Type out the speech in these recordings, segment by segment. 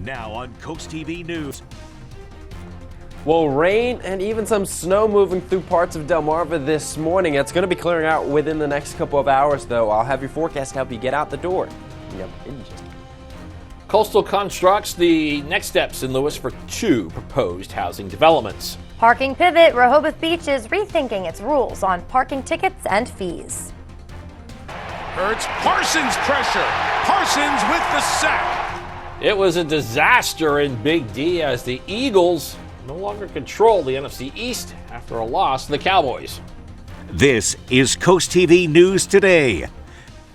Now on CoastTV News. Well, rain and even some snow moving through parts of Delmarva this morning. It's going to be clearing out within the next couple of hours, though. I'll have your forecast to help you get out the door. Coastal constructs the next steps in Lewis for 2 proposed housing developments. Parking pivot, Rehoboth Beach is rethinking its rules on parking tickets and fees. Hurts, Parsons pressure. Parsons with the sack. It was a disaster in Big D as the Eagles no longer control the NFC East after a loss to the Cowboys. This is CoastTV News Today.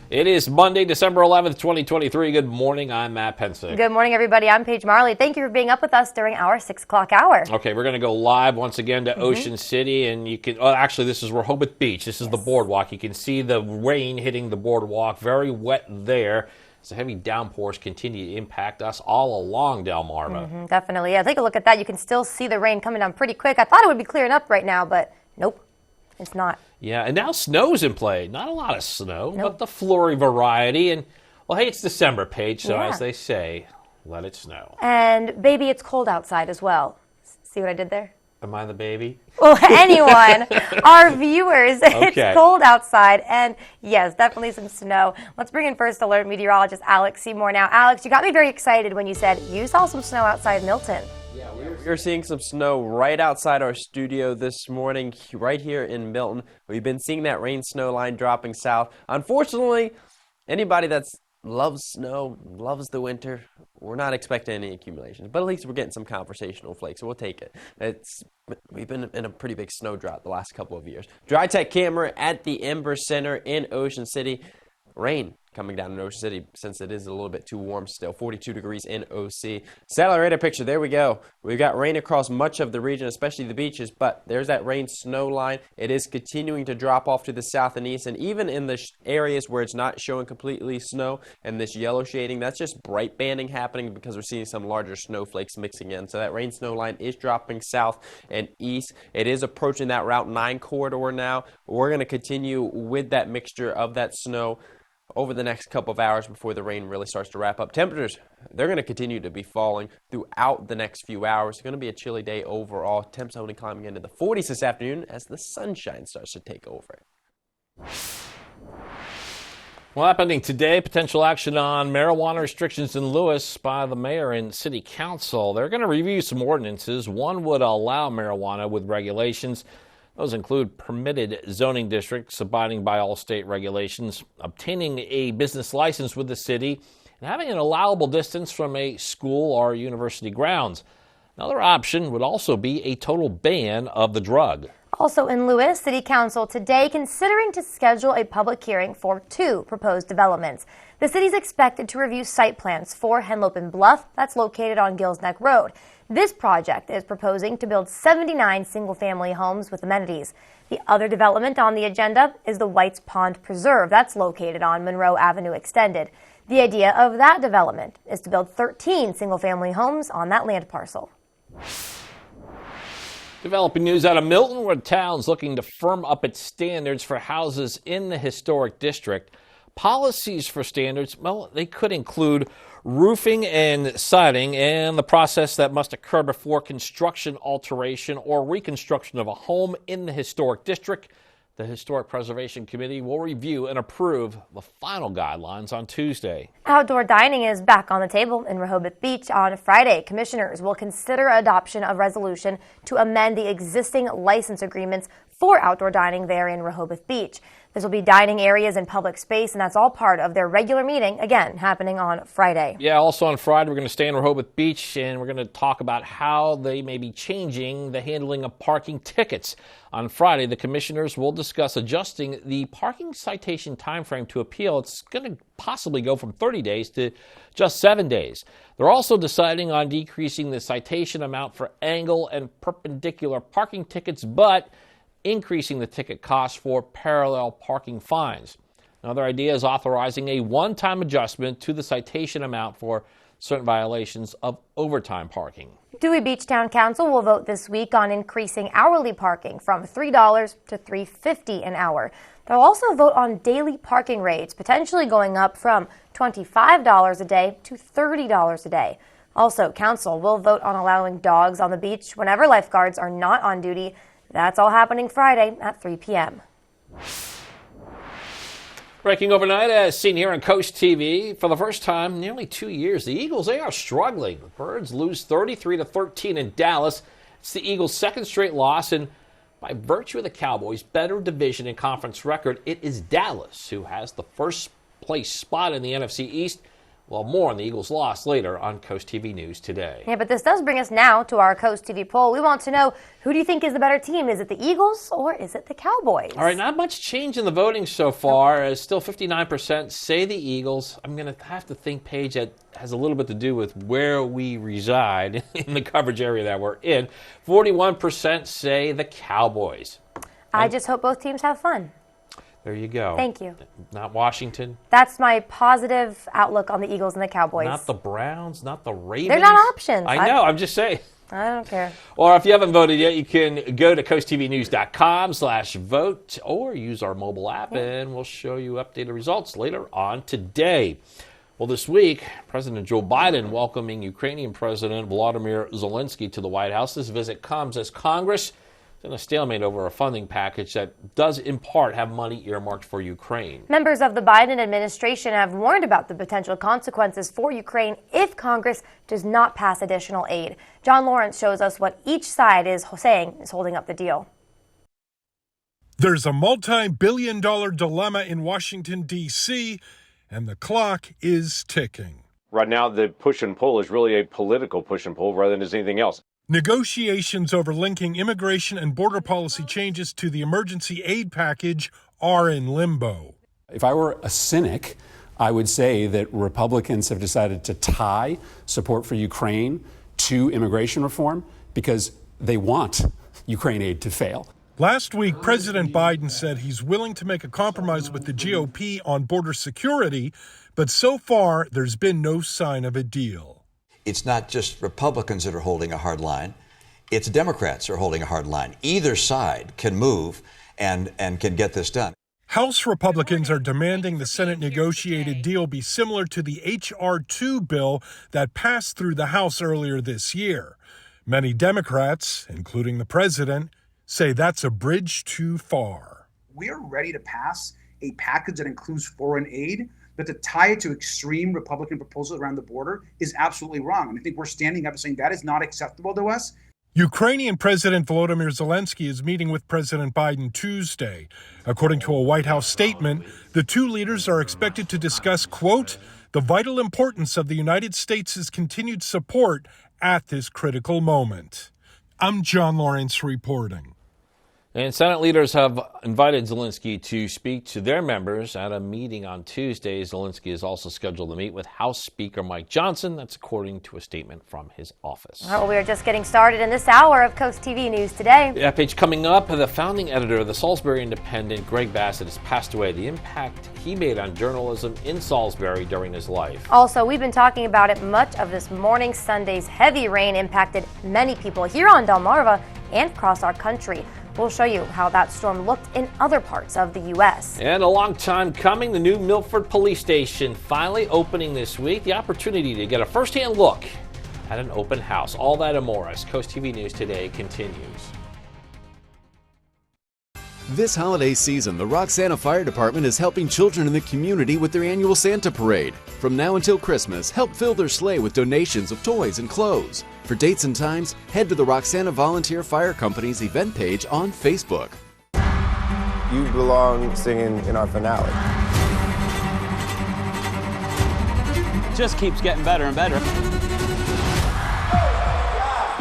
It is Monday, December 11th, 2023. Good morning. I'm Matt Pensick. Good morning, everybody. I'm Paige Marley. Thank you for being up with us during our 6 o'clock hour. Okay, we're going to go live once again to Ocean City, and you can, actually, this is Rehoboth Beach. This is the boardwalk. You can see the rain hitting the boardwalk. Very wet there. So heavy downpours continue to impact us all along Delmarva. Definitely. Yeah, take a look at that. You can still see the rain coming down pretty quick. I thought it would be clearing up right now, but nope, it's not. Yeah, and now snow's in play. Not a lot of snow, but the flurry variety. And, well, hey, it's December, Paige, so as they say, let it snow. And, baby, it's cold outside as well. See what I did there? Am I the baby? Well, anyone, our viewers, it's cold outside, and yes, definitely some snow. Let's bring in First Alert meteorologist Alex Seymour now. Alex, you got me very excited when you said you saw some snow outside Milton. Yeah, we're seeing some snow right outside our studio this morning, right here in Milton. We've been seeing that rain-snow line dropping south. Unfortunately, anybody that loves snow, loves the winter, we're not expecting any accumulations, but at least we're getting some conversational flakes, so we'll take it. We've been in a pretty big snow drought the last couple of years. Dry Tech camera at the Ember Center in Ocean City. Rain coming down in Ocean City since it is a little bit too warm still. 42 degrees in OC. Satellite radar picture, there we go. We've got rain across much of the region, especially the beaches, but there's that rain-snow line. It is continuing to drop off to the south and east, and even in the areas where it's not showing completely snow and this yellow shading, that's just bright banding happening because we're seeing some larger snowflakes mixing in. So that rain-snow line is dropping south and east. It is approaching that Route 9 corridor now. We're going to continue with that mixture of that snow over the next couple of hours before the rain really starts to wrap up. Temperatures, they're going to continue to be falling throughout the next few hours. It's going to be a chilly day overall. Temps only climbing into the 40s this afternoon as the sunshine starts to take over. Well, happening today, potential action on marijuana restrictions in Lewis by the mayor and city council. They're going to review some ordinances. One would allow marijuana with regulations. Those include permitted zoning districts, abiding by all state regulations, obtaining a business license with the city, and having an allowable distance from a school or university grounds. Another option would also be a total ban of the drug. Also in Lewis, City Council today considering to schedule a public hearing for 2 proposed developments. The city's expected to review site plans for Henlopen Bluff, that's located on Gills Neck Road. This project is proposing to build 79 single-family homes with amenities. The other development on the agenda is the White's Pond Preserve, that's located on Monroe Avenue Extended. The idea of that development is to build 13 single-family homes on that land parcel. Developing news out of Milton, where the town's looking to firm up its standards for houses in the historic district. Policies for standards, well, they could include roofing and siding and the process that must occur before construction, alteration, or reconstruction of a home in the historic district. The Historic Preservation Committee will review and approve the final guidelines on Tuesday. Outdoor dining is back on the table in Rehoboth Beach on Friday. Commissioners will consider adoption of resolution to amend the existing license agreements for outdoor dining there in Rehoboth Beach. This will be dining areas in public space, and that's all part of their regular meeting, again, happening on Friday. Yeah, also on Friday, we're going to stay in Rehoboth Beach, and we're going to talk about how they may be changing the handling of parking tickets. On Friday, the commissioners will discuss adjusting the parking citation timeframe to appeal. It's going to possibly go from 30 days to just 7 days. They're also deciding on decreasing the citation amount for angle and perpendicular parking tickets, but increasing the ticket cost for parallel parking fines. Another idea is authorizing a one-time adjustment to the citation amount for certain violations of overtime parking. Dewey Beach Town Council will vote this week on increasing hourly parking from $3 to $3.50 an hour. They'll also vote on daily parking rates, potentially going up from $25 a day to $30 a day. Also, council will vote on allowing dogs on the beach whenever lifeguards are not on duty. That's all happening Friday at 3 p.m. Breaking overnight, as seen here on Coast TV, for the first time in nearly 2 years, the Eagles, they are struggling. The Birds lose 33-13 in Dallas. It's the Eagles' second straight loss, and by virtue of the Cowboys' better division and conference record, it is Dallas who has the first place spot in the NFC East. Well, more on the Eagles' loss later on Coast TV News Today. Yeah, but this does bring us now to our Coast TV poll. We want to know, who do you think is the better team? Is it the Eagles or is it the Cowboys? All right, not much change in the voting so far. As still 59% say the Eagles. I'm going to have to think, Paige, that has a little bit to do with where we reside in the coverage area that we're in. 41% say the Cowboys. I just hope both teams have fun. There you go. Thank you. Not Washington. That's my positive outlook on the Eagles and the Cowboys. Not the Browns, not the Ravens. They're not options. I know, I'm just saying. I don't care. Or if you haven't voted yet, you can go to coasttvnews.com/vote or use our mobile app, and we'll show you updated results later on today. Well, this week, President Joe Biden welcoming Ukrainian President Volodymyr Zelensky to the White House. This visit comes as Congress is in a stalemate over a funding package that does, in part, have money earmarked for Ukraine. Members of the Biden administration have warned about the potential consequences for Ukraine if Congress does not pass additional aid. John Lawrence shows us what each side is saying is holding up the deal. There's a multi-billion-dollar dilemma in Washington, D.C., and the clock is ticking. Right now, the push and pull is really a political push and pull rather than anything else. Negotiations over linking immigration and border policy changes to the emergency aid package are in limbo. If I were a cynic, I would say that Republicans have decided to tie support for Ukraine to immigration reform because they want Ukraine aid to fail. Last week, President Biden said he's willing to make a compromise with the GOP on border security, but so far there's been no sign of a deal. It's not just Republicans that are holding a hard line. It's Democrats who are holding a hard line. Either side can move and can get this done. House Republicans are demanding the Senate negotiated deal be similar to the H.R. 2 bill that passed through the House earlier this year. Many Democrats, including the president, say that's a bridge too far. We are ready to pass a package that includes foreign aid, but to tie it to extreme Republican proposals around the border is absolutely wrong. And I think we're standing up and saying that is not acceptable to us. Ukrainian President Volodymyr Zelensky is meeting with President Biden Tuesday. According to a White House statement, the two leaders are expected to discuss, quote, the vital importance of the United States' continued support at this critical moment. I'm John Lawrence reporting. And Senate leaders have invited Zelensky to speak to their members at a meeting on Tuesday. Zelensky is also scheduled to meet with House Speaker Mike Johnson. That's according to a statement from his office. Well, we are just getting started in this hour of Coast TV News Today. Yeah, Paige, coming up, the founding editor of the Salisbury Independent, Greg Bassett, has passed away. The impact he made on journalism in Salisbury during his life. Also, we've been talking about it much of this morning. Sunday's heavy rain impacted many people here on Delmarva and across our country. We'll show you how that storm looked in other parts of the U.S. And a long time coming, the new Milford Police Station finally opening this week. The opportunity to get a first-hand look at an open house. All that and more as Coast TV News Today continues. This holiday season, the Roxana Fire Department is helping children in the community with their annual Santa Parade. From now until Christmas, help fill their sleigh with donations of toys and clothes. For dates and times, head to the Roxana Volunteer Fire Company's event page on Facebook. You belong singing in our finale. Just keeps getting better and better.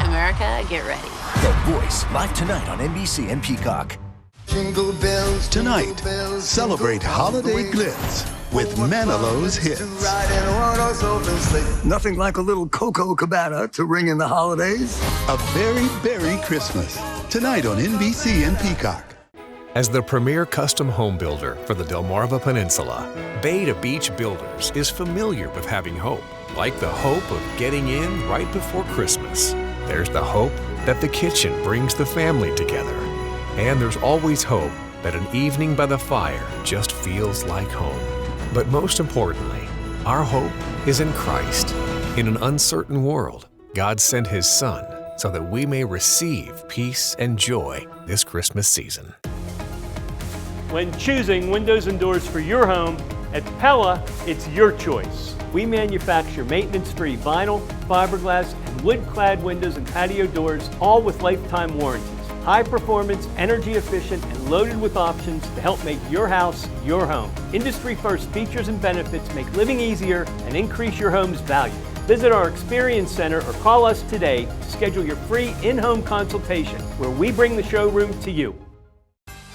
America, get ready. The Voice, live tonight on NBC and Peacock. Jingle bells, tonight, bells, celebrate holiday glitz with Manilow's hits. Nothing like a little Coco Cabana to ring in the holidays. A very berry Christmas, tonight on NBC and Peacock. As the premier custom home builder for the Delmarva Peninsula, Bay to Beach Builders is familiar with having hope, like the hope of getting in right before Christmas. There's the hope that the kitchen brings the family together. And there's always hope that an evening by the fire just feels like home. But most importantly, our hope is in Christ. In an uncertain world, God sent His Son so that we may receive peace and joy this Christmas season. When choosing windows and doors for your home, at Pella, it's your choice. We manufacture maintenance-free vinyl, fiberglass, and wood-clad windows and patio doors, all with lifetime warranties. High performance, energy efficient, and loaded with options to help make your house your home. Industry first features and benefits make living easier and increase your home's value. Visit our Experience Center or call us today to schedule your free in-home consultation where we bring the showroom to you.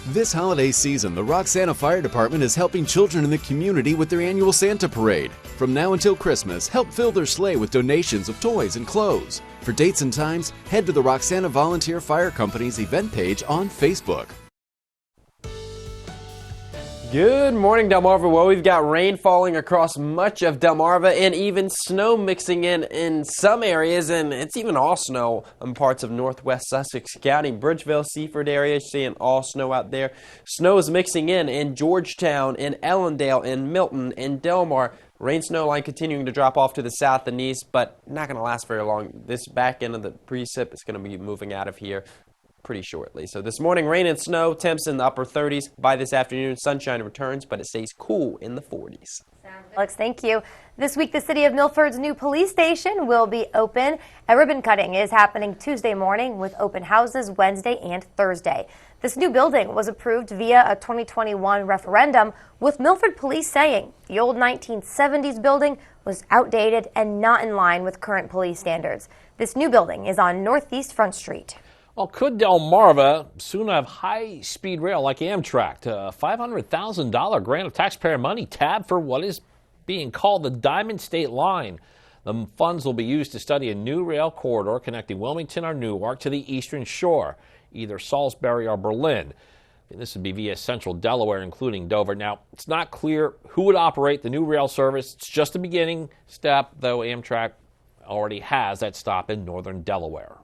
This holiday season, the Roxana Fire Department is helping children in the community with their annual Santa Parade. From now until Christmas, help fill their sleigh with donations of toys and clothes. For dates and times, head to the Roxana Volunteer Fire Company's event page on Facebook. Good morning, Delmarva. Well, we've got rain falling across much of Delmarva and even snow mixing in some areas, and it's even all snow in parts of northwest Sussex County. Bridgeville, Seaford area, seeing all snow out there. Snow is mixing in Georgetown, in Ellendale, in Milton, in Delmar. Rain snow line continuing to drop off to the south and east, but not going to last very long. This back end of the precip is going to be moving out of here pretty shortly. So this morning, rain and snow, temps in the upper 30s. By this afternoon, sunshine returns, but it stays cool in the 40s. Alex, thank you. This week, the city of Milford's new police station will be open. A ribbon cutting is happening Tuesday morning with open houses Wednesday and Thursday. This new building was approved via a 2021 referendum, with Milford Police saying the old 1970s building was outdated and not in line with current police standards. This new building is on Northeast Front Street. Well, could Delmarva soon have high-speed rail like Amtrak? A $500,000 grant of taxpayer money tabbed for what is being called the Diamond State Line. The funds will be used to study a new rail corridor connecting Wilmington or Newark to the eastern shore, either Salisbury or Berlin. And this would be via central Delaware, including Dover. Now, it's not clear who would operate the new rail service. It's just a beginning step, though Amtrak already has that stop in northern Delaware.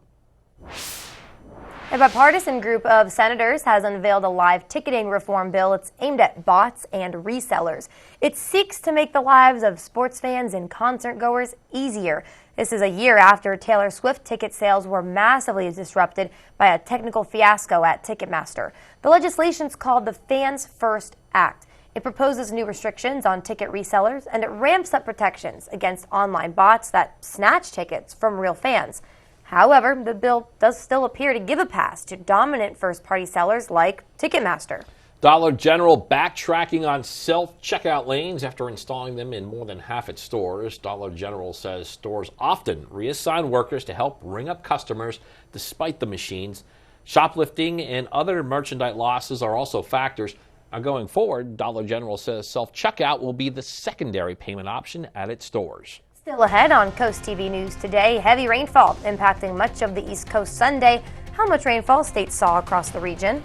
A bipartisan group of senators has unveiled a live ticketing reform bill. It's aimed at bots and resellers. It seeks to make the lives of sports fans and concert goers easier. This is a year after Taylor Swift ticket sales were massively disrupted by a technical fiasco at Ticketmaster. The legislation is called the Fans First Act. It proposes new restrictions on ticket resellers, and it ramps up protections against online bots that snatch tickets from real fans. However, the bill does still appear to give a pass to dominant first-party sellers like Ticketmaster. Dollar General backtracking on self-checkout lanes after installing them in more than half its stores. Dollar General says stores often reassign workers to help ring up customers despite the machines. Shoplifting and other merchandise losses are also factors. Now, going forward, Dollar General says self-checkout will be the secondary payment option at its stores. Still ahead on CoastTV News today, heavy rainfall impacting much of the East Coast Sunday. How much rainfall states saw across the region.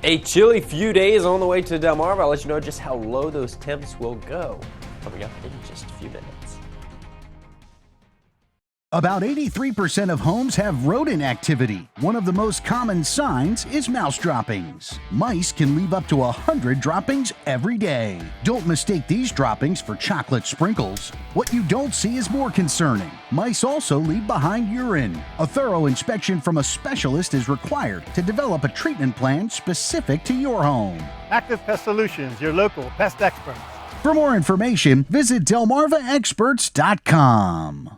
A chilly few days on the way to Delmarva. I'll let you know just how low those temps will go coming up in just a few minutes. About 83% of homes have rodent activity. One of the most common signs is mouse droppings. Mice can leave up to 100 droppings every day. Don't mistake these droppings for chocolate sprinkles. What you don't see is more concerning. Mice also leave behind urine. A thorough inspection from a specialist is required to develop a treatment plan specific to your home. Active Pest Solutions, your local pest experts. For more information, visit delmarvaexperts.com.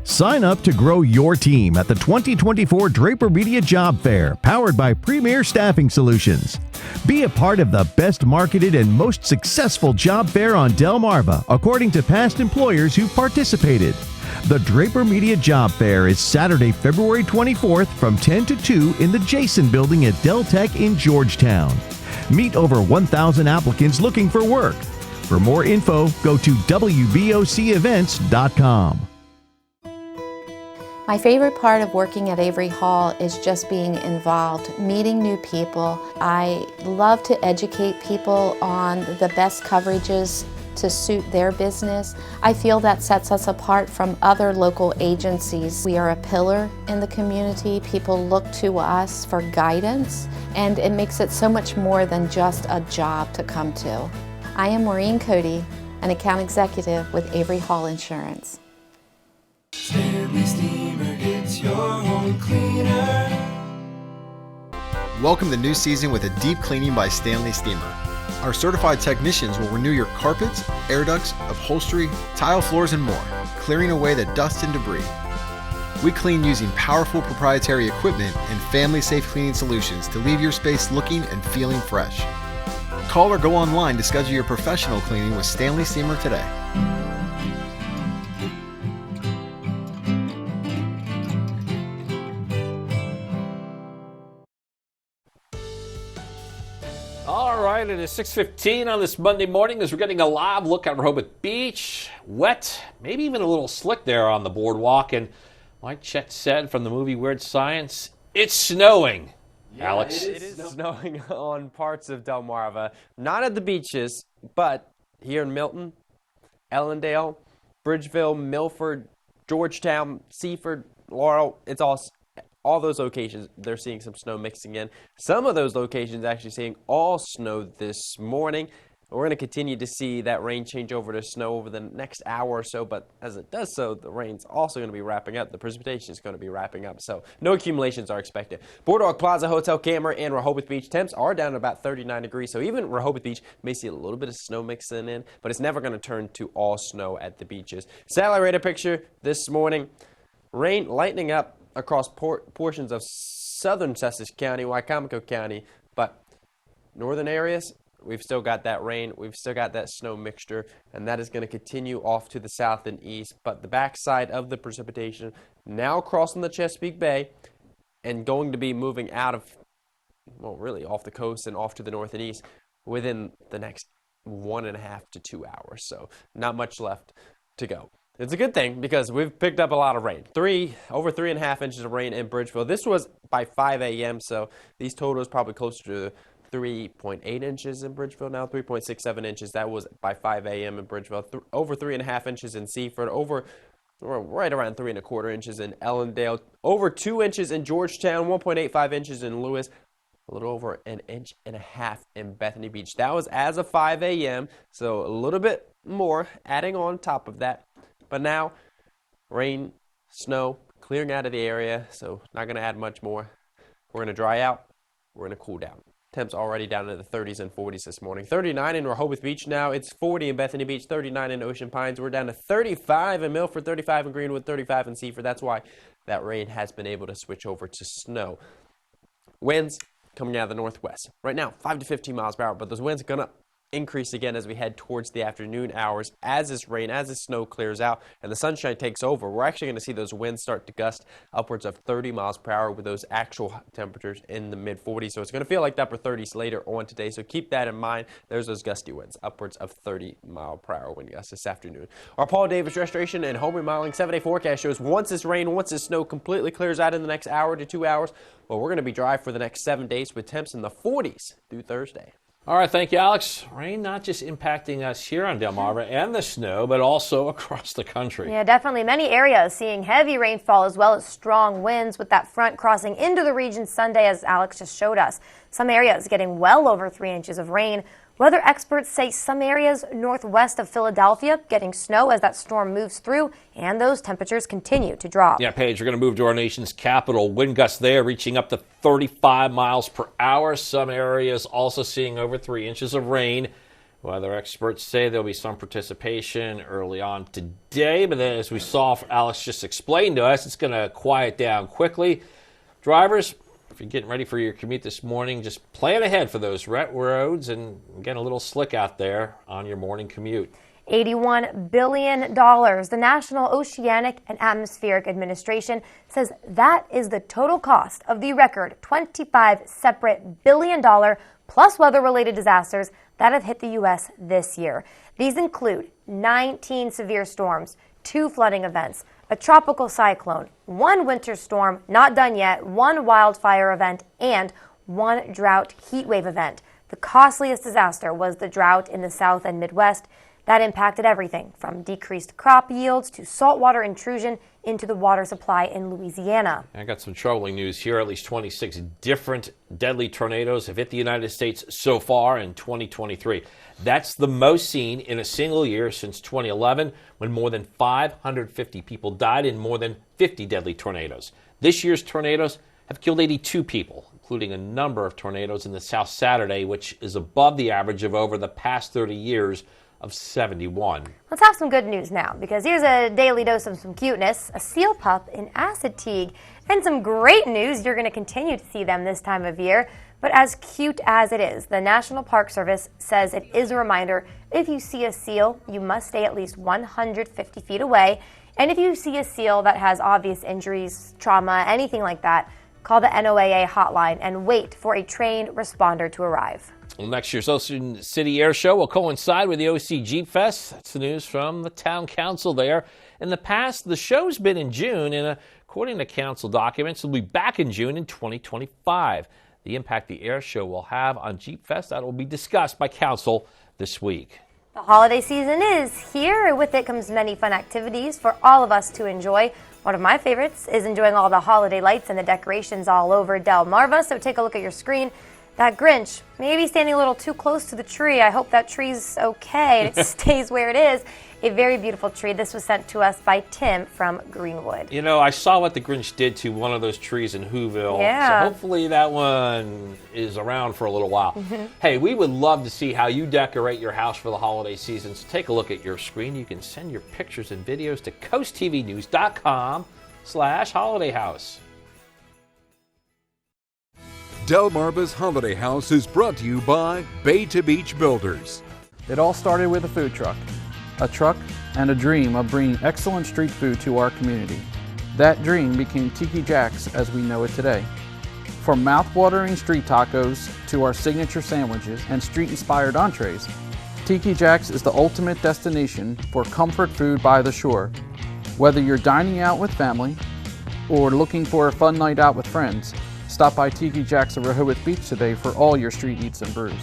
Sign up to grow your team at the 2024 Draper Media Job Fair, powered by Premier Staffing Solutions. Be a part of the best marketed and most successful job fair on Delmarva, according to past employers who participated. The Draper Media Job Fair is Saturday, February 24th from 10 to 2 in the Jason Building at Del Tech in Georgetown. Meet over 1,000 applicants looking for work. For more info, go to wbocevents.com. My favorite part of working at Avery Hall is just being involved, meeting new people. I love to educate people on the best coverages to suit their business. I feel that sets us apart from other local agencies. We are a pillar in the community. People look to us for guidance, and it makes it so much more than just a job to come to. I am Maureen Cody, an account executive with Avery Hall Insurance. Welcome the new season with a deep cleaning by Stanley Steamer. Our certified technicians will renew your carpets, air ducts, upholstery, tile floors, and more, clearing away the dust and debris. We clean using powerful proprietary equipment and family-safe cleaning solutions to leave your space looking and feeling fresh. Call or go online to schedule your professional cleaning with Stanley Steamer today. All right, it is 6:15 on this Monday morning as we're getting a live look at Rehoboth Beach. Wet, maybe even a little slick there on the boardwalk. And like Chet said from the movie Weird Science, it's snowing. Yeah, Alex? It is snowing on parts of Delmarva. Not at the beaches, but here in Milton, Ellendale, Bridgeville, Milford, Georgetown, Seaford, Laurel. It's all those locations, they're seeing some snow mixing in. Some of those locations actually seeing all snow this morning. We're going to continue to see that rain change over to snow over the next hour or so, but as it does so, the rain's also going to be wrapping up. The precipitation is going to be wrapping up, so no accumulations are expected. Boardwalk Plaza, Hotel Camera, and Rehoboth Beach temps are down to about 39 degrees, so even Rehoboth Beach may see a little bit of snow mixing in, but it's never going to turn to all snow at the beaches. Satellite radar picture this morning, rain lightening up across portions of southern Sussex County, Wycomico County, but northern areas, we've still got that rain, we've still got that snow mixture, and that is going to continue off to the south and east. But the backside of the precipitation now crossing the Chesapeake Bay and going to be moving out of, well, really off the coast and off to the north and east within the next 1.5 to 2 hours. So not much left to go. It's a good thing because we've picked up a lot of rain. Over 3.5 inches of rain in Bridgeville. This was by 5 a.m., so these totals probably closer to 3.8 inches in Bridgeville now, 3.67 inches. That was by 5 a.m. in Bridgeville. Over 3.5 inches in Seaford. Right around 3.25 inches in Ellendale. Over 2 inches in Georgetown. 1.85 inches in Lewis. A little over 1.5 inches in Bethany Beach. That was as of 5 a.m., so a little bit more adding on top of that. But now, rain, snow, clearing out of the area, so not going to add much more. We're going to dry out. We're going to cool down. Temps already down to the 30s and 40s this morning. 39 in Rehoboth Beach now. It's 40 in Bethany Beach, 39 in Ocean Pines. We're down to 35 in Milford, 35 in Greenwood, 35 in Seaford. That's why that rain has been able to switch over to snow. Winds coming out of the northwest. Right now, 5 to 15 miles per hour, but those winds are going to increase again as we head towards the afternoon hours as this snow clears out and the sunshine takes over. We're actually going to see those winds start to gust upwards of 30 miles per hour with those actual temperatures in the mid 40s. So it's going to feel like the upper 30s later on today. So keep that in mind. There's those gusty winds, upwards of 30 mile per hour wind gusts this afternoon. Our Paul Davis Restoration and Home Remodeling 7-day forecast shows once this snow completely clears out in the next hour to 2 hours, well, we're going to be dry for the next 7 days with temps in the 40s through Thursday. All right, thank you, Alex. Rain not just impacting us here on Delmarva and the snow, but also across the country. Yeah, definitely. Many areas seeing heavy rainfall as well as strong winds with that front crossing into the region Sunday, as Alex just showed us. Some areas getting well over 3 inches of rain. Weather experts say some areas northwest of Philadelphia getting snow as that storm moves through, and those temperatures continue to drop. Yeah, Paige, we're going to move to our nation's capital. Wind gusts there reaching up to 35 miles per hour. Some areas also seeing over 3 inches of rain. Weather experts say there'll be some precipitation early on today, but then as we saw Alex just explained to us, it's going to quiet down quickly. Drivers, if you're getting ready for your commute this morning, just plan ahead for those wet roads and get a little slick out there on your morning commute. $81 billion. The National Oceanic and Atmospheric Administration says that is the total cost of the record 25 separate billion-dollar plus weather-related disasters that have hit the U.S. this year. These include 19 severe storms, 2 flooding events, a tropical cyclone, 1 winter storm, not done yet, 1 wildfire event, and 1 drought heat wave event. The costliest disaster was the drought in the South and Midwest. That impacted everything from decreased crop yields to saltwater intrusion into the water supply in Louisiana. I got some troubling news here. At least 26 different deadly tornadoes have hit the United States so far in 2023. That's the most seen in a single year since 2011, when more than 550 people died in more than 50 deadly tornadoes. This year's tornadoes have killed 82 people, including a number of tornadoes in the South Saturday, which is above the average of over the past 30 years of 71. Let's have some good news now, because here's a daily dose of some cuteness, a seal pup in Assateague, and some great news. You're going to continue to see them this time of year. But as cute as it is, the National Park Service says it is a reminder, if you see a seal, you must stay at least 150 feet away. And if you see a seal that has obvious injuries, trauma, anything like that, call the NOAA hotline and wait for a trained responder to arrive. Well, next year's Ocean City Air Show will coincide with the OC Jeep Fest. That's the news from the town council there. In the past, the show's been in June, and according to council documents, it'll be back in June in 2025. The impact the air show will have on Jeep Fest, that will be discussed by council this week. The holiday season is here. With it comes many fun activities for all of us to enjoy. One of my favorites is enjoying all the holiday lights and the decorations all over Delmarva. So take a look at your screen. That Grinch may be standing a little too close to the tree. I hope that tree's okay and it stays where it is. A very beautiful tree. This was sent to us by Tim from Greenwood. You know, I saw what the Grinch did to one of those trees in Whoville. Yeah. So hopefully that one is around for a little while. Hey, we would love to see how you decorate your house for the holiday season. So take a look at your screen. You can send your pictures and videos to coasttvnews.com/holidayhouse. Delmarva's Holiday House is brought to you by Bay to Beach Builders. It all started with a food truck and a dream of bringing excellent street food to our community. That dream became Tiki Jack's as we know it today. From mouth-watering street tacos to our signature sandwiches and street-inspired entrees, Tiki Jack's is the ultimate destination for comfort food by the shore. Whether you're dining out with family or looking for a fun night out with friends, stop by Tiki Jack's at Rehoboth Beach today for all your street eats and brews.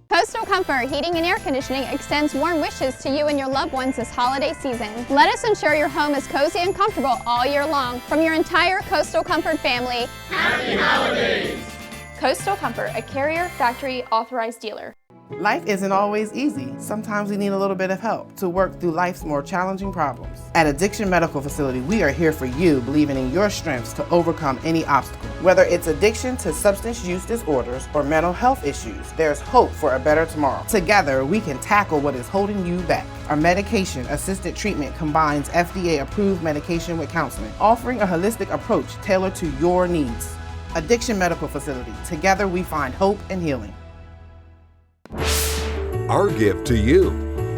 Coastal Comfort Heating and Air Conditioning extends warm wishes to you and your loved ones this holiday season. Let us ensure your home is cozy and comfortable all year long. From your entire Coastal Comfort family, Happy Holidays! Coastal Comfort, a Carrier Factory authorized dealer. Life isn't always easy. Sometimes we need a little bit of help to work through life's more challenging problems. At Addiction Medical Facility, we are here for you, believing in your strengths to overcome any obstacle. Whether it's addiction to substance use disorders or mental health issues, there's hope for a better tomorrow. Together, we can tackle what is holding you back. Our medication-assisted treatment combines FDA-approved medication with counseling, offering a holistic approach tailored to your needs. Addiction Medical Facility. Together, we find hope and healing. Our gift to you.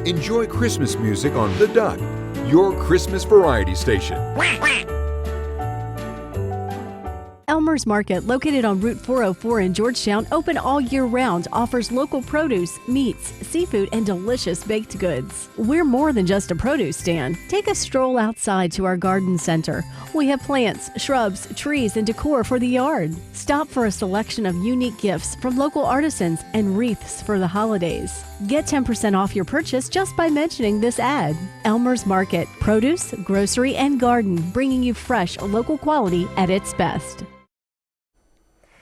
Enjoy Christmas music on The Duck, your Christmas variety station. Elmer's Market, located on Route 404 in Georgetown, open all year round, offers local produce, meats, seafood, and delicious baked goods. We're more than just a produce stand. Take a stroll outside to our garden center. We have plants, shrubs, trees, and decor for the yard. Stop for a selection of unique gifts from local artisans and wreaths for the holidays. Get 10% off your purchase just by mentioning this ad. Elmer's Market, produce, grocery, and garden, bringing you fresh, local quality at its best.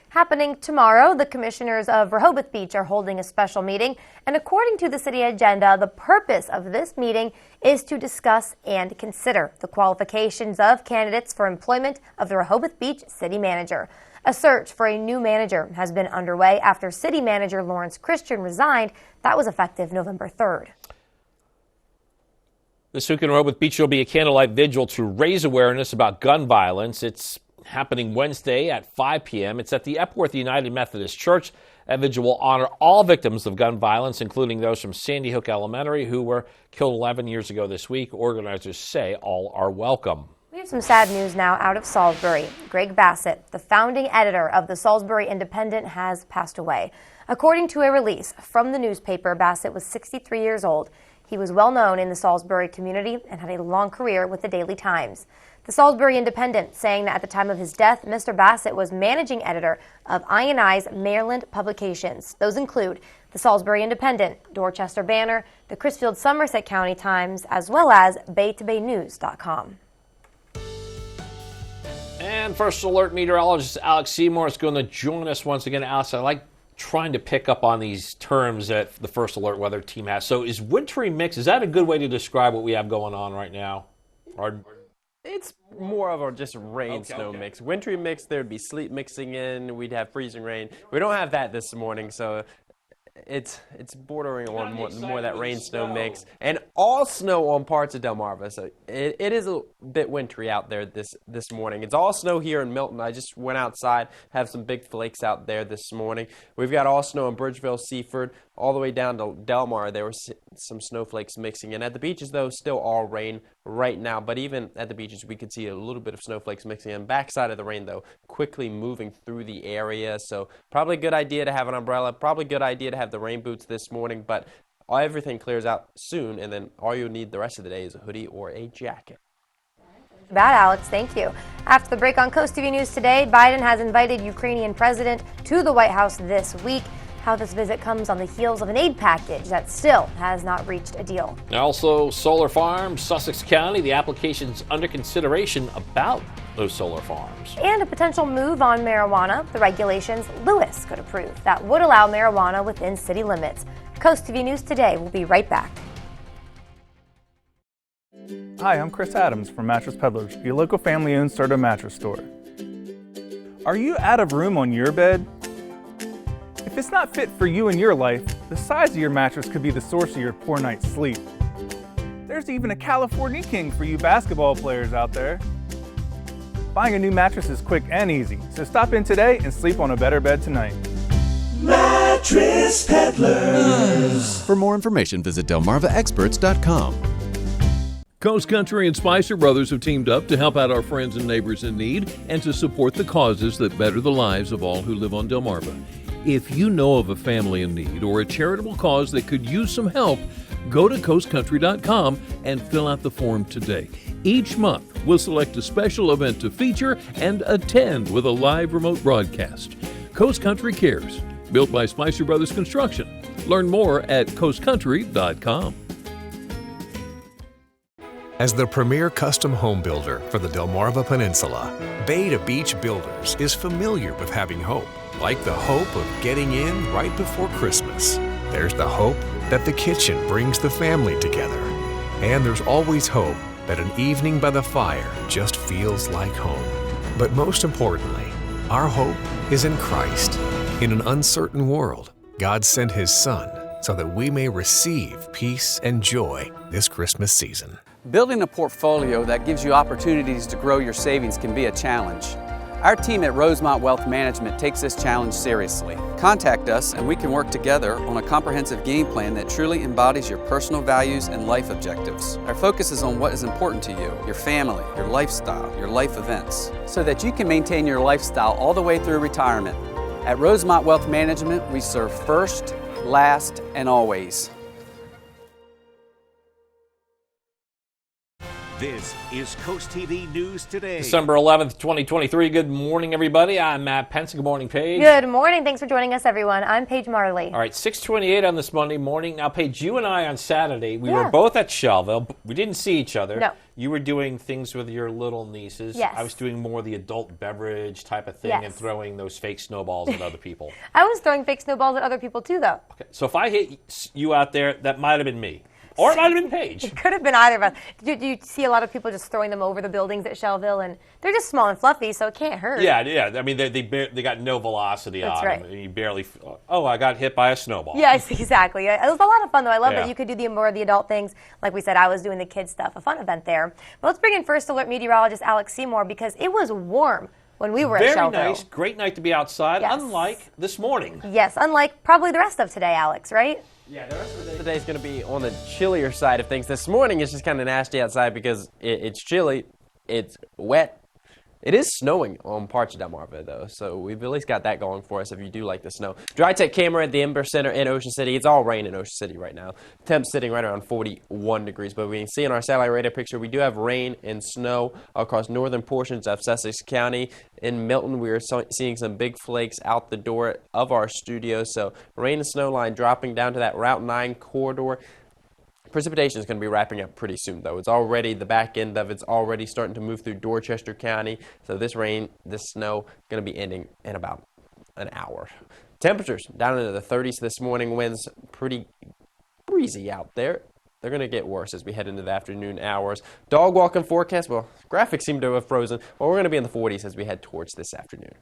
Happening tomorrow, the commissioners of Rehoboth Beach are holding a special meeting, and according to the city agenda, the purpose of this meeting is to discuss and consider the qualifications of candidates for employment of the Rehoboth Beach city manager. A search for a new manager has been underway after city manager Lawrence Christian resigned. That was effective November 3rd. This week in Rehoboth Beach, there'll be a candlelight vigil to raise awareness about gun violence. It's happening Wednesday at 5 p.m. It's at the Epworth United Methodist Church. That vigil will honor all victims of gun violence, including those from Sandy Hook Elementary who were killed 11 years ago this week. Organizers say all are welcome. We have some sad news now out of Salisbury. Greg Bassett, the founding editor of the Salisbury Independent, has passed away. According to a release from the newspaper, Bassett was 63 years old. He was well known in the Salisbury community and had a long career with the Daily Times. The Salisbury Independent saying that at the time of his death, Mr. Bassett was managing editor of I&I's Maryland publications. Those include the Salisbury Independent, Dorchester Banner, the Crisfield Somerset County Times, as well as baytobaynews.com. And First Alert meteorologist Alex Seymour is going to join us once again. Alex, I like trying to pick up on these terms that the First Alert weather team has. So is wintry mix, is that a good way to describe what we have going on right now? It's more of a just rain-snow mix. Wintry mix, there'd be sleet mixing in. We'd have freezing rain. We don't have that this morning, so it's bordering on more that rain-snow mix. And all snow on parts of Delmarva, so it is a bit wintry out there this morning. It's all snow here in Milton. I just went outside, have some big flakes out there this morning. We've got all snow in Bridgeville, Seaford, all the way down to Delmar. There were some snowflakes mixing in. At the beaches, though, still all rain right now. But even at the beaches, we could see a little bit of snowflakes mixing in. Backside of the rain, though, quickly moving through the area. So probably a good idea to have an umbrella. Probably a good idea to have the rain boots this morning. But everything clears out soon, and then all you'll need the rest of the day is a hoodie or a jacket. That, Alex, thank you. After the break on CoastTV News today, Biden has invited Ukrainian president to the White House this week. How this visit comes on the heels of an aid package that still has not reached a deal. Also, solar farms, Sussex County, the application's under consideration about those solar farms. And a potential move on marijuana, the regulations Lewis could approve that would allow marijuana within city limits. CoastTV News today. We'll be right back. Hi, I'm Chris Adams from Mattress Peddlers, your local family-owned Serta mattress store. Are you out of room on your bed? If it's not fit for you and your life, the size of your mattress could be the source of your poor night's sleep. There's even a California King for you basketball players out there. Buying a new mattress is quick and easy, so stop in today and sleep on a better bed tonight. Mattress Peddlers. For more information, visit delmarvaexperts.com. Coast Country and Spicer Brothers have teamed up to help out our friends and neighbors in need and to support the causes that better the lives of all who live on Delmarva. If you know of a family in need or a charitable cause that could use some help, go to coastcountry.com and fill out the form today. Each month, we'll select a special event to feature and attend with a live remote broadcast. Coast Country Cares, built by Spicer Brothers Construction. Learn more at coastcountry.com. As the premier custom home builder for the Delmarva Peninsula, Bay to Beach Builders is familiar with having hope, like the hope of getting in right before Christmas. There's the hope that the kitchen brings the family together. And there's always hope that an evening by the fire just feels like home. But most importantly, our hope is in Christ. In an uncertain world, God sent His Son so that we may receive peace and joy this Christmas season. Building a portfolio that gives you opportunities to grow your savings can be a challenge. Our team at Rosemont Wealth Management takes this challenge seriously. Contact us and we can work together on a comprehensive game plan that truly embodies your personal values and life objectives. Our focus is on what is important to you, your family, your lifestyle, your life events, so that you can maintain your lifestyle all the way through retirement. At Rosemont Wealth Management, we serve first, last, and always. This is Coast TV News Today. December 11th, 2023. Good morning, everybody. I'm Matt Pence. Good morning, Paige. Good morning. Thanks for joining us, everyone. I'm Paige Marley. All right, 6:28 on this Monday morning. Now, Paige, you and I on Saturday, we were both at Shelville. We didn't see each other. No. You were doing things with your little nieces. Yes. I was doing more the adult beverage type of thing and throwing those fake snowballs at other people. I was throwing fake snowballs at other people, too, though. Okay, so if I hit you out there, that might have been me. Or it might have been Paige. It could have been either of us. Do you see a lot of people just throwing them over the buildings at Shelville? And they're just small and fluffy, so it can't hurt. Yeah. I mean, they got no velocity on them. And you barely, I got hit by a snowball. Yes, exactly. It was a lot of fun, though. I love that you could do more of the adult things. Like we said, I was doing the kids stuff. A fun event there. But let's bring in First Alert meteorologist Alex Seymour because it was warm when we were at Shelville. Very nice. Great night to be outside, unlike this morning. Yes, unlike probably the rest of today, Alex, right? Yeah, the rest of the day is going to be on the chillier side of things. This morning it's just kind of nasty outside because it's chilly, it's wet. It is snowing on parts of Delmarva, though, so we've at least got that going for us if you do like the snow. Dry Tech camera at the Ember Center in Ocean City. It's all rain in Ocean City right now. Temps sitting right around 41 degrees, but we can see in our satellite radar picture we do have rain and snow across northern portions of Sussex County. In Milton, we are seeing some big flakes out the door of our studio, so rain and snow line dropping down to that Route 9 corridor. Precipitation is going to be wrapping up pretty soon, though. It's already, the back end of it's already starting to move through Dorchester County. So this rain, this snow, going to be ending in about an hour. Temperatures down into the 30s this morning. Winds pretty breezy out there. They're going to get worse as we head into the afternoon hours. Dog walking forecast, well, graphics seem to have frozen, but we're going to be in the 40s as we head towards this afternoon.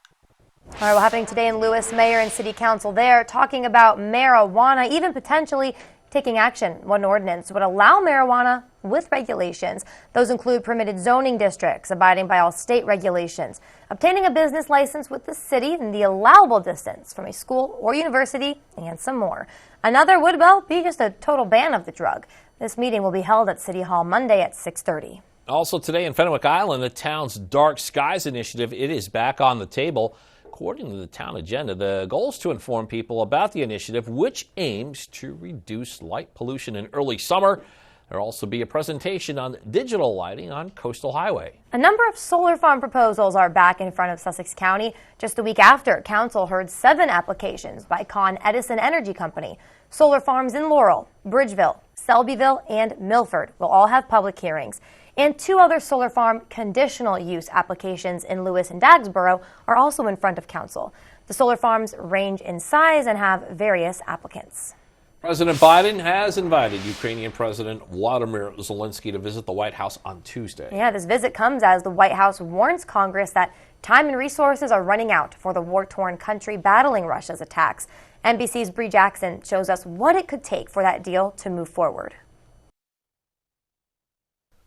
All right, well, happening today in Lewis, Mayor and City Council there talking about marijuana, even potentially taking action. One ordinance would allow marijuana with regulations. Those include permitted zoning districts, abiding by all state regulations, obtaining a business license with the city, and the allowable distance from a school or university, and some more. Another would, well, be just a total ban of the drug. This meeting will be held at City Hall Monday at 6:30. Also today in Fenwick Island, the town's Dark Skies initiative, it is back on the table. According to the town agenda, the goal is to inform people about the initiative, which aims to reduce light pollution in early summer. There will also be a presentation on digital lighting on Coastal Highway. A number of solar farm proposals are back in front of Sussex County just a week after Council heard 7 applications by Con Edison Energy Company. Solar farms in Laurel, Bridgeville, Selbyville, and Milford will all have public hearings. And 2 other solar farm conditional use applications in Lewis and Dagsboro are also in front of Council. The solar farms range in size and have various applicants. President Biden has invited Ukrainian President Volodymyr Zelensky to visit the White House on Tuesday. Yeah, this visit comes as the White House warns Congress that time and resources are running out for the war-torn country battling Russia's attacks. NBC's Bree Jackson shows us what it could take for that deal to move forward.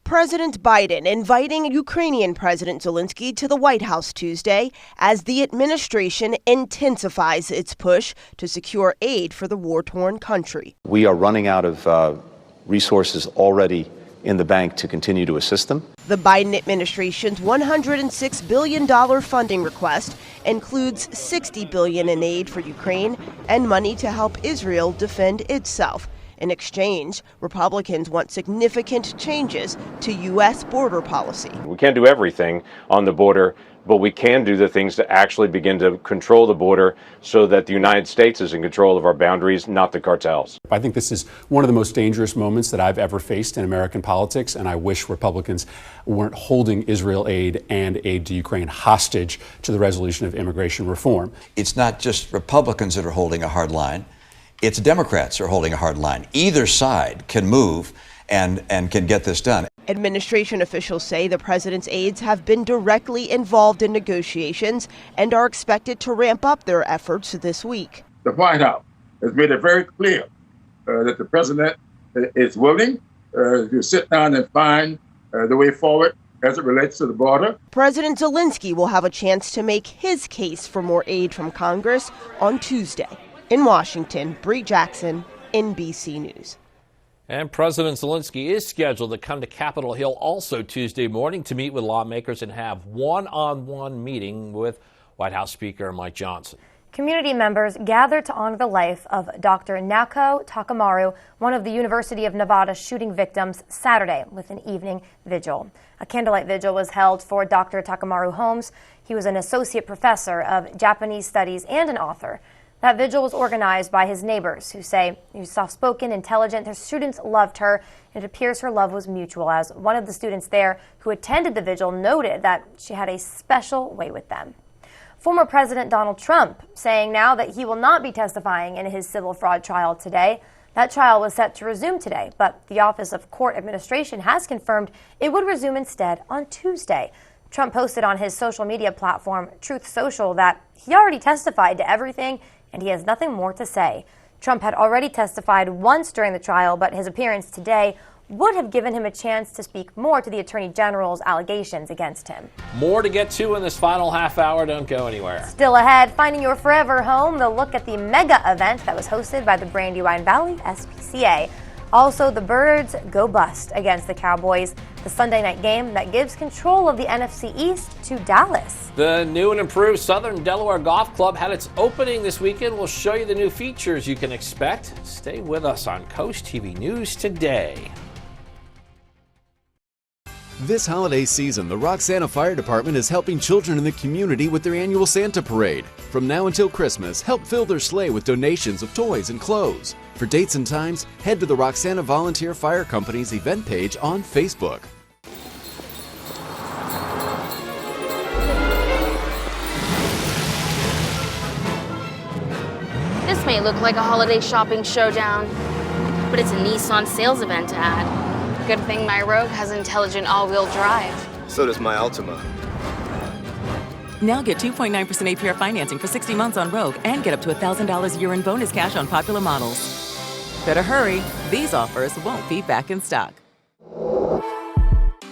President Biden inviting Ukrainian President Zelensky to the White House Tuesday as the administration intensifies its push to secure aid for the war-torn country. We are running out of resources already in the bank to continue to assist them. The Biden administration's $106 billion funding request includes $60 billion in aid for Ukraine and money to help Israel defend itself. In exchange, Republicans want significant changes to U.S. border policy. We can't do everything on the border, but we can do the things to actually begin to control the border so that the United States is in control of our boundaries, not the cartels. I think this is one of the most dangerous moments that I've ever faced in American politics, and I wish Republicans weren't holding Israel aid and aid to Ukraine hostage to the resolution of immigration reform. It's not just Republicans that are holding a hard line. It's Democrats who are holding a hard line. Either side can move and can get this done. Administration officials say the president's aides have been directly involved in negotiations and are expected to ramp up their efforts this week. The White House has made it very clear that the president is willing to sit down and find the way forward as it relates to the border. President Zelensky will have a chance to make his case for more aid from Congress on Tuesday. In Washington, Bree Jackson, NBC News. And President Zelensky is scheduled to come to Capitol Hill also Tuesday morning to meet with lawmakers and have one-on-one meeting with White House Speaker Mike Johnson. Community members gathered to honor the life of Dr. Naoko Takamaru, one of the University of Nevada shooting victims, Saturday with an evening vigil. A candlelight vigil was held for Dr. Takamaru Holmes. He was an associate professor of Japanese studies and an author. That vigil was organized by his neighbors who say she was soft-spoken, intelligent, her students loved her, and it appears her love was mutual, as one of the students there who attended the vigil noted that she had a special way with them. Former President Donald Trump saying now that he will not be testifying in his civil fraud trial today. That trial was set to resume today, but the Office of Court Administration has confirmed it would resume instead on Tuesday. Trump posted on his social media platform, Truth Social, that he already testified to everything and he has nothing more to say. Trump had already testified once during the trial, but his appearance today would have given him a chance to speak more to the Attorney General's allegations against him. More to get to in this final half hour. Don't go anywhere. Still ahead, finding your forever home, the look at the mega event that was hosted by the Brandywine Valley SPCA. Also, the Birds go bust against the Cowboys, the Sunday night game that gives control of the NFC East to Dallas. The new and improved Southern Delaware Golf Club had its opening this weekend. We'll show you the new features you can expect. Stay with us on Coast TV News Today. This holiday season, the Roxana Fire Department is helping children in the community with their annual Santa Parade. From now until Christmas, help fill their sleigh with donations of toys and clothes. For dates and times, head to the Roxana Volunteer Fire Company's event page on Facebook. This may look like a holiday shopping showdown, but it's a Nissan sales event ad. Good thing my Rogue has intelligent all-wheel drive. So does my Altima. Now get 2.9% APR financing for 60 months on Rogue and get up to $1,000 a year in bonus cash on popular models. Better hurry. These offers won't be back in stock.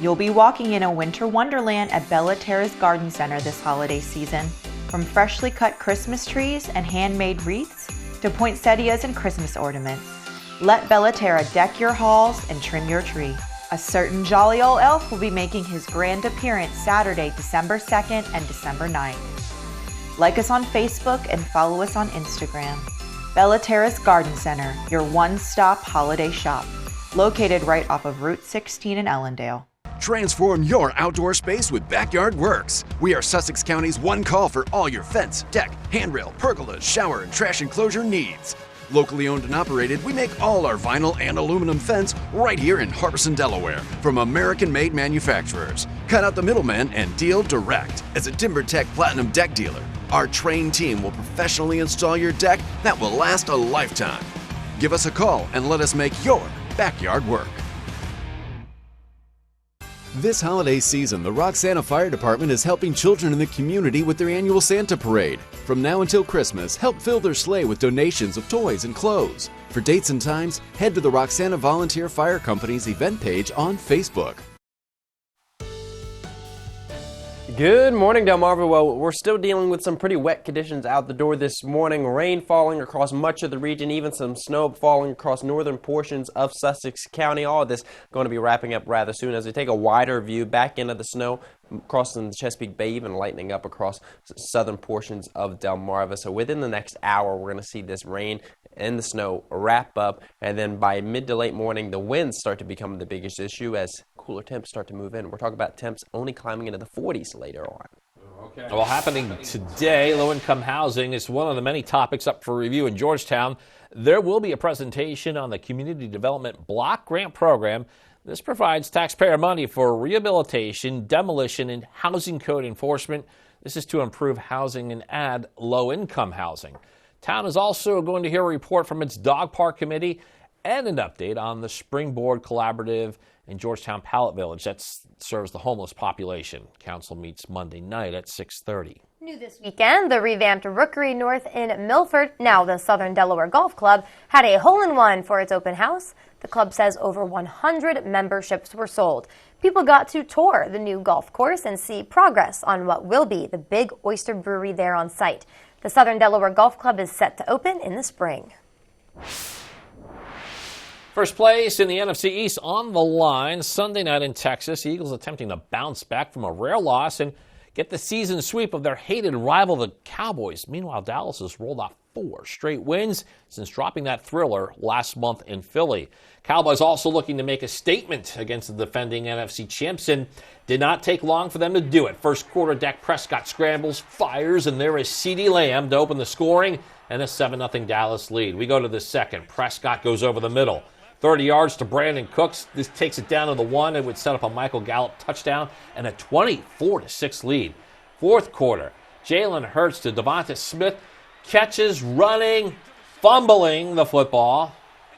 You'll be walking in a winter wonderland at Bella Terrace Garden Center this holiday season. From freshly cut Christmas trees and handmade wreaths to poinsettias and Christmas ornaments. Let Bella Terra deck your halls and trim your tree. A certain jolly old elf will be making his grand appearance Saturday, December 2nd and December 9th. Like us on Facebook and follow us on Instagram. Bella Terrace Garden Center, your one-stop holiday shop. Located right off of Route 16 in Ellendale. Transform your outdoor space with Backyard Works. We are Sussex County's one call for all your fence, deck, handrail, pergolas, shower, and trash enclosure needs. Locally owned and operated, we make all our vinyl and aluminum fence right here in Harbison, Delaware, from American-made manufacturers. Cut out the middleman and deal direct. As a TimberTech Platinum Deck dealer, our trained team will professionally install your deck that will last a lifetime. Give us a call and let us make your backyard work. This holiday season, the Roxana Fire Department is helping children in the community with their annual Santa Parade. From now until Christmas, help fill their sleigh with donations of toys and clothes. For dates and times, head to the Roxana Volunteer Fire Company's event page on Facebook. Good morning, Delmarva. Well, we're still dealing with some pretty wet conditions out the door this morning. Rain falling across much of the region, even some snow falling across northern portions of Sussex County. All of this going to be wrapping up rather soon as we take a wider view back into the snow, crossing the Chesapeake Bay, even lightening up across southern portions of Delmarva. So within the next hour, we're going to see this rain and the snow wrap up, and then by mid to late morning, the winds start to become the biggest issue as cooler temps start to move in. We're talking about temps only climbing into the 40s later on. Okay. Well, happening today, low-income housing is one of the many topics up for review in Georgetown. There will be a presentation on the Community Development Block Grant Program. This provides taxpayer money for rehabilitation, demolition, and housing code enforcement. This is to improve housing and add low-income housing. Town is also going to hear a report from its Dog Park Committee and an update on the Springboard Collaborative in Georgetown Pallet Village that serves the homeless population. Council meets Monday night at 6:30. New this weekend, the revamped Rookery North in Milford, now the Southern Delaware Golf Club, had a hole-in-one for its open house. The club says over 100 memberships were sold. People got to tour the new golf course and see progress on what will be the big oyster brewery there on site. The Southern Delaware Golf Club is set to open in the spring. First place in the NFC East on the line Sunday night in Texas. The Eagles attempting to bounce back from a rare loss and get the season sweep of their hated rival, the Cowboys. Meanwhile, Dallas has rolled off 4 straight wins since dropping that thriller last month in Philly. Cowboys also looking to make a statement against the defending NFC champs, and did not take long for them to do it. First quarter, Dak Prescott scrambles, fires, and there is CeeDee Lamb to open the scoring and a 7-0 Dallas lead. We go to the second. Prescott goes over the middle. 30 yards to Brandon Cooks. This takes it down to the 1. It would set up a Michael Gallup touchdown and a 24-6 lead. Fourth quarter, Jalen Hurts to Devonta Smith. Catches, running, fumbling the football.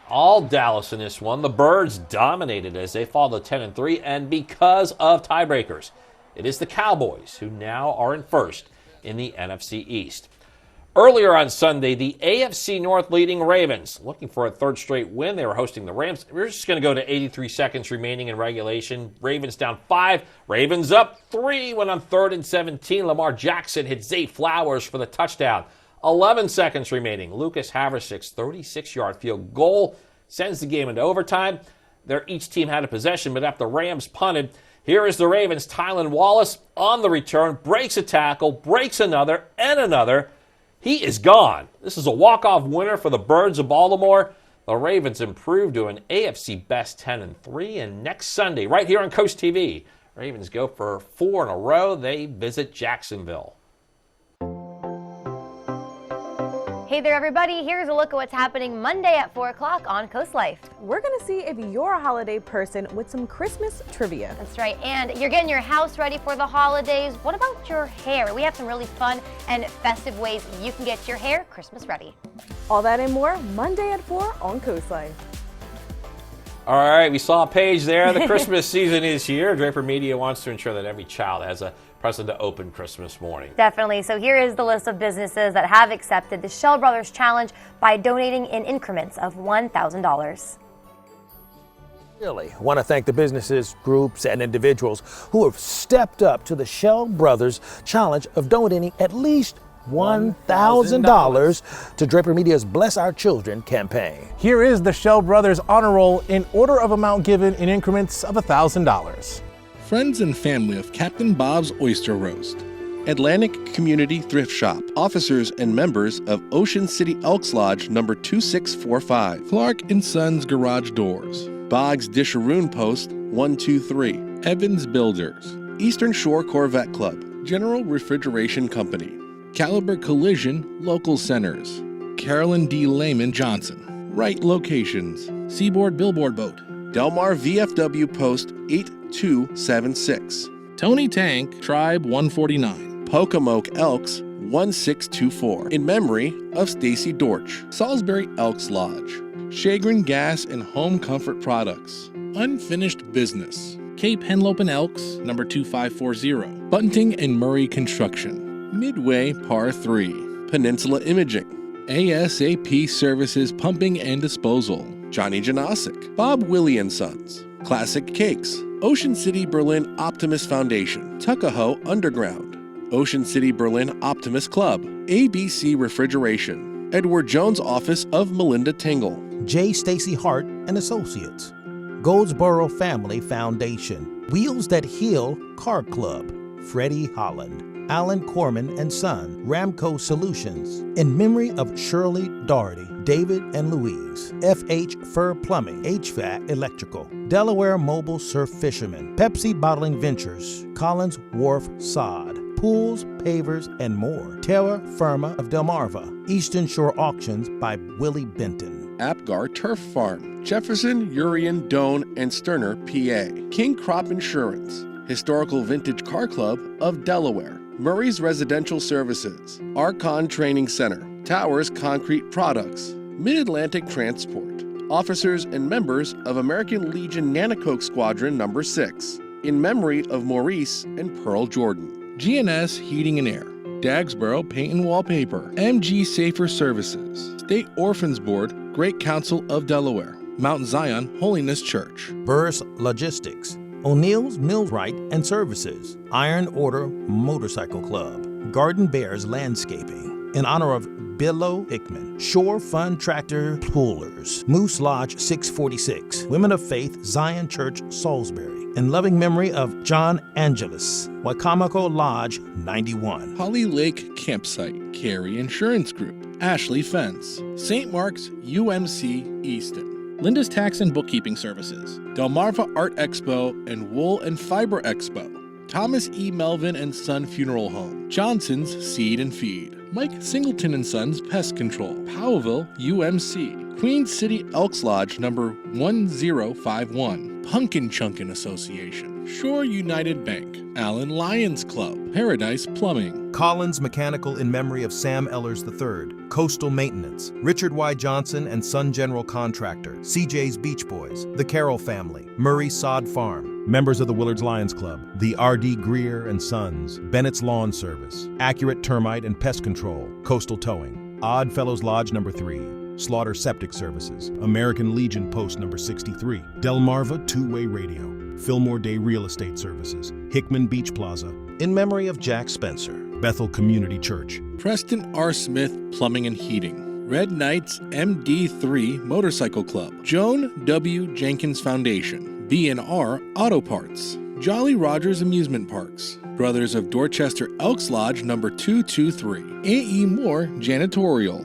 All Dallas in this one. The Birds dominated as they fall to 10-3, and because of tiebreakers, it is the Cowboys who now are in first in the NFC East. Earlier on Sunday, the AFC North leading Ravens, looking for a third straight win. They were hosting the Rams. We're just going to go to 83 seconds remaining in regulation. Ravens down 5. Ravens up 3 when on 3rd and 17. Lamar Jackson hit Zay Flowers for the touchdown. 11 seconds remaining. Lucas Haversick's 36-yard field goal sends the game into overtime. Each team had a possession, but after the Rams punted, here is the Ravens. Tylan Wallace on the return, breaks a tackle, breaks another, and another. He is gone. This is a walk-off winner for the Birds of Baltimore. The Ravens improved to an AFC best 10-3, and next Sunday, right here on Coast TV, Ravens go for 4 in a row. They visit Jacksonville. Hey there, everybody. Here's a look at what's happening Monday at 4 o'clock on Coast Life. We're going to see if you're a holiday person with some Christmas trivia. That's right. And you're getting your house ready for the holidays. What about your hair? We have some really fun and festive ways you can get your hair Christmas ready. All that and more Monday at 4 on Coast Life. All right, we saw a page there. The Christmas season is here. Draper Media wants to ensure that every child has a present to open Christmas morning. Definitely. So here is the list of businesses that have accepted the Shell Brothers Challenge by donating in increments of $1,000. Really want to thank the businesses, groups, and individuals who have stepped up to the Shell Brothers Challenge of donating at least $1,000 to Draper Media's Bless Our Children campaign. Here is the Shell Brothers honor roll in order of amount given in increments of $1,000. Friends and family of Captain Bob's Oyster Roast, Atlantic Community Thrift Shop, officers and members of Ocean City Elks Lodge number 2645, Clark & Sons Garage Doors, Boggs Disharoon Post 123, Evans Builders, Eastern Shore Corvette Club, General Refrigeration Company, Caliber Collision Local Centers, Carolyn D. Lehman Johnson, Right Locations, Seaboard Billboard Boat, Delmar VFW Post 8276, Tony Tank Tribe 149, Pocomoke Elks 1624, in memory of Stacy Dortch, Salisbury Elks Lodge, Chagrin Gas and Home Comfort Products, Unfinished Business, Cape Henlopen Elks number 2540, Bunting and Murray Construction, Midway Par 3, Peninsula Imaging, ASAP Services Pumping and Disposal, Johnny Janasic, Bob Willie & Sons, Classic Cakes, Ocean City Berlin Optimus Foundation, Tuckahoe Underground, Ocean City Berlin Optimus Club, ABC Refrigeration, Edward Jones Office of Melinda Tingle, J. Stacy Hart and Associates, Goldsboro Family Foundation, Wheels That Heal Car Club, Freddie Holland, Alan Corman and Son, Ramco Solutions, in memory of Shirley Doherty, David and Louise, FH Fur Plumbing, HVAC Electrical, Delaware Mobile Surf Fishermen, Pepsi Bottling Ventures, Collins Wharf Sod, Pools, Pavers, and more, Terra Firma of Delmarva, Eastern Shore Auctions by Willie Benton, Apgar Turf Farm, Jefferson, Urian, Doan, and Sterner, PA, King Crop Insurance, Historical Vintage Car Club of Delaware, Murray's Residential Services, Archon Training Center, Towers Concrete Products, Mid-Atlantic Transport, officers and members of American Legion Nanacoke Squadron number 6, in memory of Maurice and Pearl Jordan, GNS Heating and Air, Dagsboro Paint and Wallpaper, MG Safer Services, State Orphans Board, Great Council of Delaware, Mount Zion Holiness Church, Burris Logistics, O'Neill's Millwright and Services, Iron Order Motorcycle Club, Garden Bears Landscaping, in honor of Billow Hickman, Shore Fund Tractor Pullers, Moose Lodge 646, Women of Faith Zion Church Salisbury, in loving memory of John Angelus, Wacomico Lodge 91, Holly Lake Campsite, Carey Insurance Group, Ashley Fence, St. Mark's UMC Easton, Linda's Tax and Bookkeeping Services, Delmarva Art Expo and Wool and Fiber Expo, Thomas E. Melvin and Son Funeral Home, Johnson's Seed and Feed, Mike Singleton and Sons Pest Control, Powellville UMC, Queen City Elks Lodge number 1051, Pumpkin Chunkin Association, Shore United Bank, Allen Lions Club, Paradise Plumbing, Collins Mechanical in memory of Sam Ellers III, Coastal Maintenance, Richard Y. Johnson and Son General Contractor, CJ's Beach Boys, the Carroll Family, Murray Sod Farm, members of the Willards Lions Club, the R.D. Greer and Sons, Bennett's Lawn Service, Accurate Termite and Pest Control, Coastal Towing, Odd Fellows Lodge number 3, Slaughter Septic Services, American Legion Post number 63, Delmarva Two-Way Radio, Fillmore Day Real Estate Services, Hickman Beach Plaza, in memory of Jack Spencer, Bethel Community Church, Preston R. Smith Plumbing and Heating, Red Knights MD3 Motorcycle Club, Joan W. Jenkins Foundation, B&R Auto Parts, Jolly Rogers Amusement Parks, Brothers of Dorchester Elks Lodge number 223, A.E. Moore Janitorial,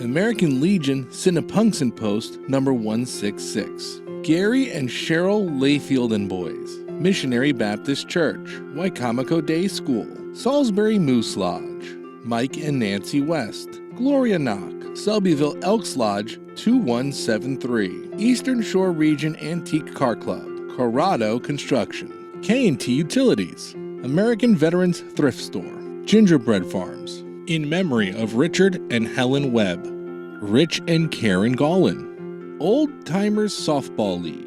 American Legion Cinnapunxon Post number 166, Gary and Cheryl Layfield and Boys, Missionary Baptist Church, Wycomico Day School, Salisbury Moose Lodge, Mike and Nancy West, Gloria Knock, Selbyville Elks Lodge 2173, Eastern Shore Region Antique Car Club, Corrado Construction, K&T Utilities, American Veterans Thrift Store, Gingerbread Farms, in memory of Richard and Helen Webb, Rich and Karen Gollin, Old Timers Softball League,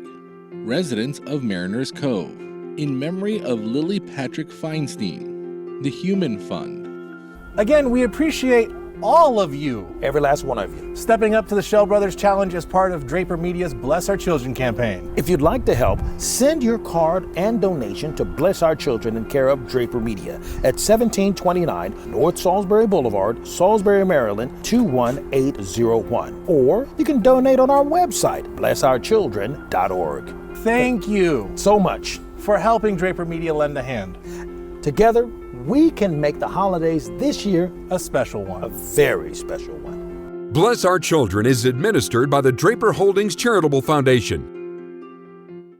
residents of Mariners Cove, in memory of Lily Patrick Feinstein, the Human Fund. Again, we appreciate all of you, every last one of you, stepping up to the Shell Brothers Challenge as part of Draper Media's Bless Our Children campaign. If you'd like to help, send your card and donation to Bless Our Children in care of Draper Media at 1729 North Salisbury Boulevard, Salisbury, Maryland 21801. Or you can donate on our website, blessourchildren.org. Thank you so much for helping Draper Media lend a hand. Together, we can make the holidays this year a special one. A very special one. Bless Our Children is administered by the Draper Holdings Charitable Foundation.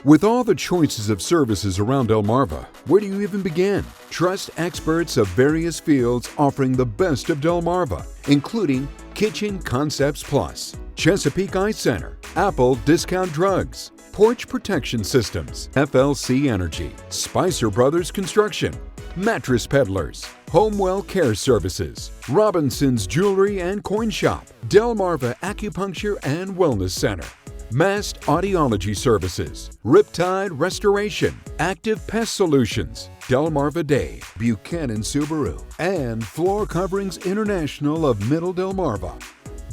With all the choices of services around Delmarva, where do you even begin? Trust experts of various fields offering the best of Delmarva, including Kitchen Concepts Plus, Chesapeake Eye Center, Apple Discount Drugs, Porch Protection Systems, FLC Energy, Spicer Brothers Construction, Mattress Peddlers, Homewell Care Services, Robinson's Jewelry and Coin Shop, Delmarva Acupuncture and Wellness Center, Mast Audiology Services, Riptide Restoration, Active Pest Solutions, Delmarva Day, Buchanan Subaru, and Floor Coverings International of Middle Delmarva.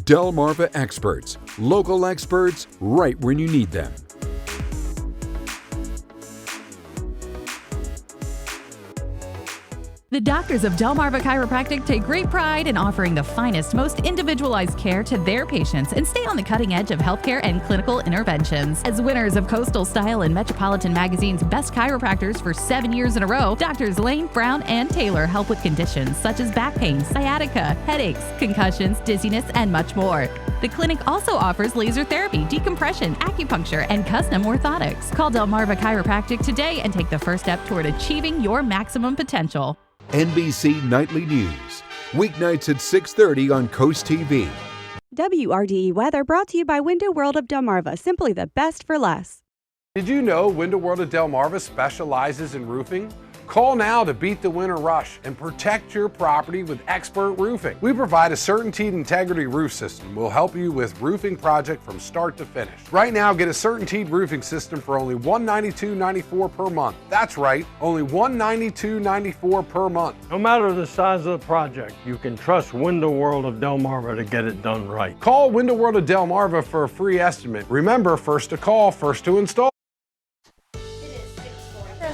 Delmarva experts, local experts, right when you need them. The doctors of Delmarva Chiropractic take great pride in offering the finest, most individualized care to their patients and stay on the cutting edge of healthcare and clinical interventions. As winners of Coastal Style and Metropolitan Magazine's Best Chiropractors for 7 years in a row, Doctors Lane, Brown, and Taylor help with conditions such as back pain, sciatica, headaches, concussions, dizziness, and much more. The clinic also offers laser therapy, decompression, acupuncture, and custom orthotics. Call Delmarva Chiropractic today and take the first step toward achieving your maximum potential. NBC Nightly News, weeknights at 6:30 on CoastTV. WRDE weather brought to you by Window World of Delmarva, simply the best for less. Did you know Window World of Delmarva specializes in roofing? Call now to beat the winter rush and protect your property with expert roofing. We provide a CertainTeed Integrity roof system. We'll help you with roofing project from start to finish. Right now, get a CertainTeed roofing system for only $192.94 per month. That's right, only $192.94 per month. No matter the size of the project, you can trust Window World of Delmarva to get it done right. Call Window World of Delmarva for a free estimate. Remember, first to call, first to install.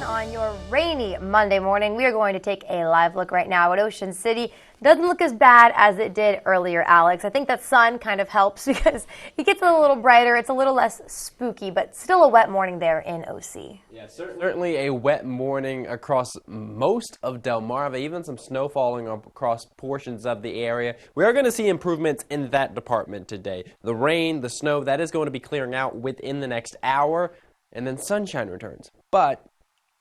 On your rainy Monday morning, we are going to take a live look right now at Ocean City. Doesn't look as bad as it did earlier, Alex. I think that sun kind of helps because it gets a little brighter. It's a little less spooky, but still a wet morning there in OC. Yeah, certainly a wet morning across most of Delmarva, even some snow falling across portions of the area. We are going to see improvements in that department today. The rain, the snow, that is going to be clearing out within the next hour, and then sunshine returns. But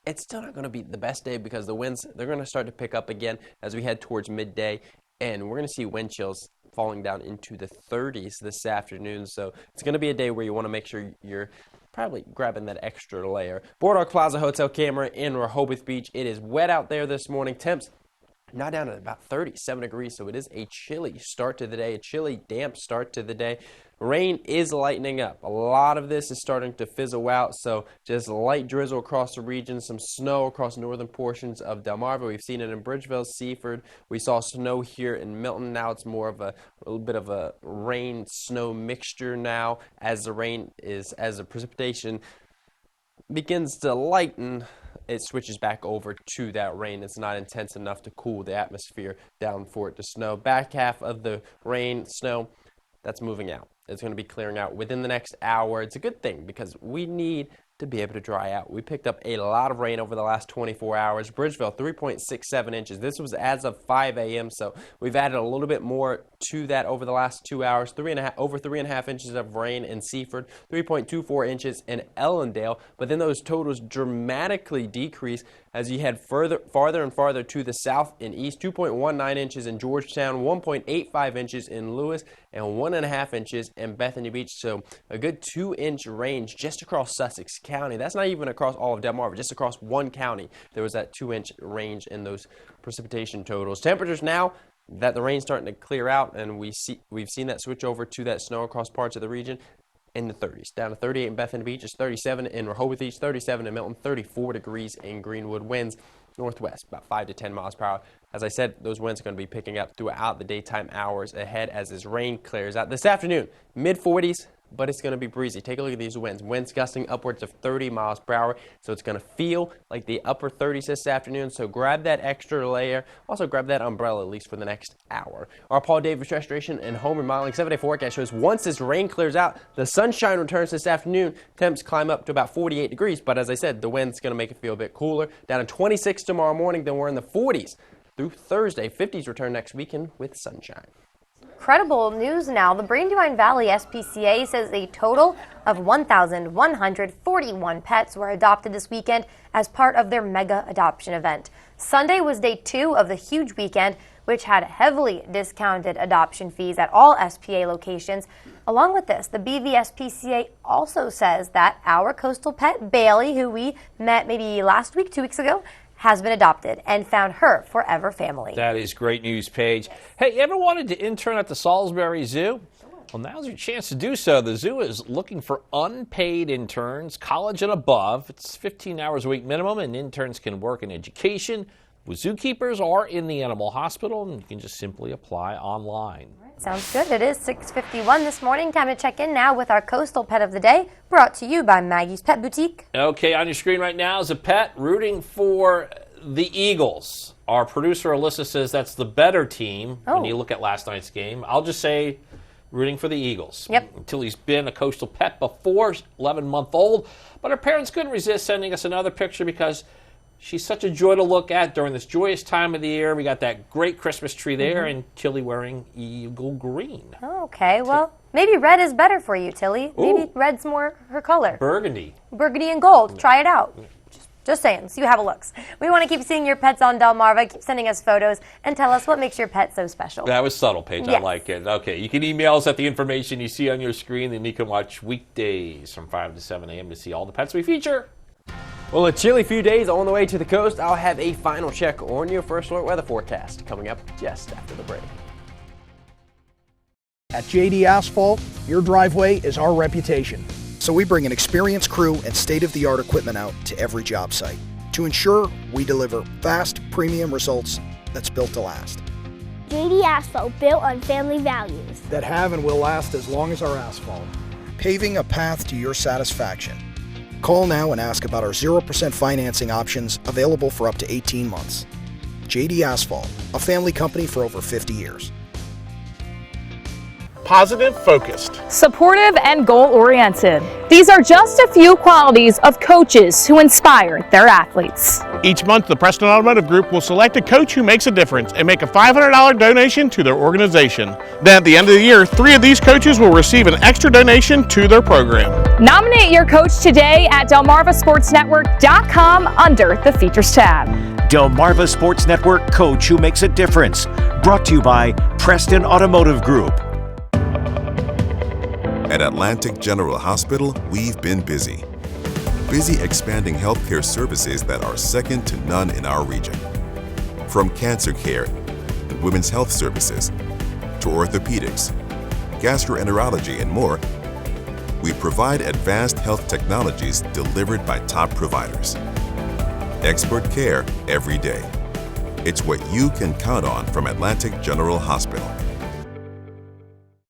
it's still not going to be the best day because the winds, they're going to start to pick up again as we head towards midday, and we're going to see wind chills falling down into the 30s this afternoon. So it's going to be a day where you want to make sure you're probably grabbing that extra layer. Boardwalk Plaza Hotel camera in Rehoboth Beach. It is wet out there this morning. Temps now down at about 37 degrees, so it is a chilly start to the day, a chilly, damp start to the day. Rain is lightening up. A lot of this is starting to fizzle out, so just light drizzle across the region, some snow across northern portions of Delmarva. We've seen it in Bridgeville, Seaford. We saw snow here in Milton. Now it's more of a little bit of a rain-snow mixture now as the precipitation begins to lighten. It switches back over to that rain. It's not intense enough to cool the atmosphere down for it to snow. Back half of the rain, snow, that's moving out. It's going to be clearing out within the next hour. It's a good thing because we need to be able to dry out. We picked up a lot of rain over the last 24 hours. Bridgeville, 3.67 inches. This was as of 5 a.m., so we've added a little bit more to that over the last 2 hours. Over 3.5 inches of rain in Seaford, 3.24 inches in Ellendale, but then those totals dramatically decrease as you head farther and farther to the south and east. 2.19 inches in Georgetown, 1.85 inches in Lewis, and 1.5 inches in Bethany Beach. So a good 2-inch range just across Sussex County. That's not even across all of Delmarva, just across one county. There was that 2-inch range in those precipitation totals. Temperatures now that the rain's starting to clear out and we've seen that switch over to that snow across parts of the region. in the 30s. Down to 38 in Bethany Beach, it's 37 in Rehoboth Beach, 37 in Milton, 34 degrees in Greenwood. Winds northwest, about 5 to 10 miles per hour. As I said, those winds are going to be picking up throughout the daytime hours ahead as this rain clears out. This afternoon, mid-40s, but it's going to be breezy. Take a look at these winds. Winds gusting upwards of 30 miles per hour, so it's going to feel like the upper 30s this afternoon, so grab that extra layer. Also grab that umbrella at least for the next hour. Our Paul Davis Restoration and Home Remodeling 7-day forecast shows once this rain clears out, the sunshine returns this afternoon. Temps climb up to about 48 degrees, but as I said, the wind's going to make it feel a bit cooler. Down to 26 tomorrow morning, then we're in the 40s through Thursday. 50s return next weekend with sunshine. Incredible news now. The Brandywine Valley SPCA says a total of 1,141 pets were adopted this weekend as part of their mega adoption event. Sunday was day 2 of the huge weekend, which had heavily discounted adoption fees at all SPA locations. Along with this, the BVSPCA also says that our coastal pet, Bailey, who we met maybe last week, 2 weeks ago, has been adopted and found her forever family. That is great news, Paige. Hey, you ever wanted to intern at the Salisbury Zoo? Well, now's your chance to do so. The zoo is looking for unpaid interns, college and above. It's 15 hours a week minimum, and interns can work in education with zookeepers or in the animal hospital, and you can just simply apply online. Sounds good. It is 6:51 this morning. Time to check in now with our coastal pet of the day, brought to you by Maggie's Pet Boutique. Okay, on your screen right now is a pet rooting for the Eagles. Our producer Alyssa says that's the better team when you look at last night's game. I'll just say rooting for the Eagles. Yep. Tilly's been a coastal pet before, 11-month-old, but her parents couldn't resist sending us another picture because she's such a joy to look at during this joyous time of the year. We got that great Christmas tree there, and Tilly wearing eagle green. Okay, well, maybe red is better for you, Tilly. Maybe red's more her color. Burgundy. Burgundy and gold. Try it out. Just saying, so you have a looks. We want to keep seeing your pets on Delmarva. Keep sending us photos and tell us what makes your pet so special. That was subtle, Paige. Yes. I like it. Okay, you can email us at the information you see on your screen, and you can watch weekdays from 5 to 7 a.m. to see all the pets we feature. Well, a chilly few days on the way to the coast. I'll have a final check on your first alert weather forecast coming up just after the break. At JD Asphalt, your driveway is our reputation. So we bring an experienced crew and state-of-the-art equipment out to every job site to ensure we deliver fast, premium results that's built to last. JD Asphalt, built on family values. That have and will last as long as our asphalt. Paving a path to your satisfaction. Call now and ask about our 0% financing options available for up to 18 months. JD Asphalt, a family company for over 50 years. Positive, focused. Supportive and goal-oriented. These are just a few qualities of coaches who inspire their athletes. Each month, the Preston Automotive Group will select a coach who makes a difference and make a $500 donation to their organization. Then at the end of the year, 3 of these coaches will receive an extra donation to their program. Nominate your coach today at DelmarvaSportsNetwork.com under the Features tab. Delmarva Sports Network Coach who makes a difference. Brought to you by Preston Automotive Group. At Atlantic General Hospital, we've been busy. Busy expanding healthcare services that are second to none in our region. From cancer care and women's health services to orthopedics, gastroenterology, and more, we provide advanced health technologies delivered by top providers. Expert care every day. It's what you can count on from Atlantic General Hospital.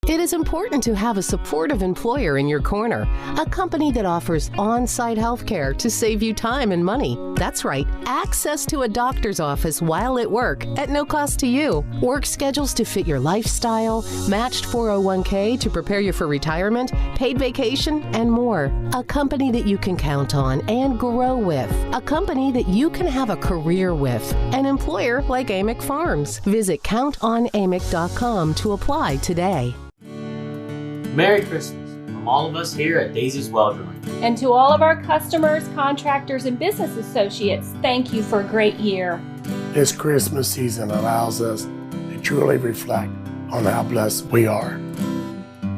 It is important to have a supportive employer in your corner, a company that offers on-site health care to save you time and money. That's right, access to a doctor's office while at work at no cost to you. Work schedules to fit your lifestyle, matched 401k to prepare you for retirement, paid vacation, and more. A company that you can count on and grow with. A company that you can have a career with. An employer like Amick Farms. Visit countonamick.com to apply today. Merry Christmas from all of us here at Daisy's Welding. And to all of our customers, contractors, and business associates, thank you for a great year. This Christmas season allows us to truly reflect on how blessed we are.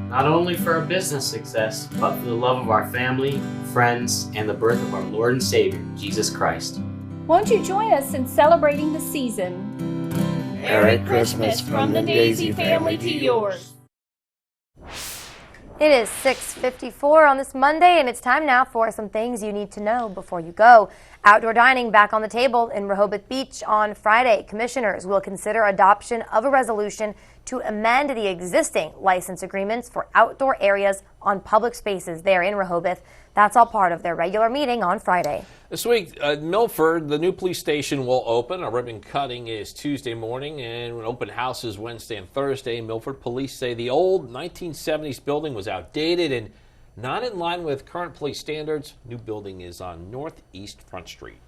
Not only for our business success, but for the love of our family, friends, and the birth of our Lord and Savior, Jesus Christ. Won't you join us in celebrating the season? Merry Christmas from the Daisy family to yours. It is 6:54 on this Monday, and it's time now for some things you need to know before you go. Outdoor dining back on the table in Rehoboth Beach on Friday. Commissioners will consider adoption of a resolution to amend the existing license agreements for outdoor areas on public spaces there in Rehoboth. That's all part of their regular meeting on Friday. This week, Milford, the new police station will open. A ribbon cutting is Tuesday morning, and open houses Wednesday and Thursday. Milford police say the old 1970s building was outdated and not in line with current police standards. New building is on Northeast Front Street.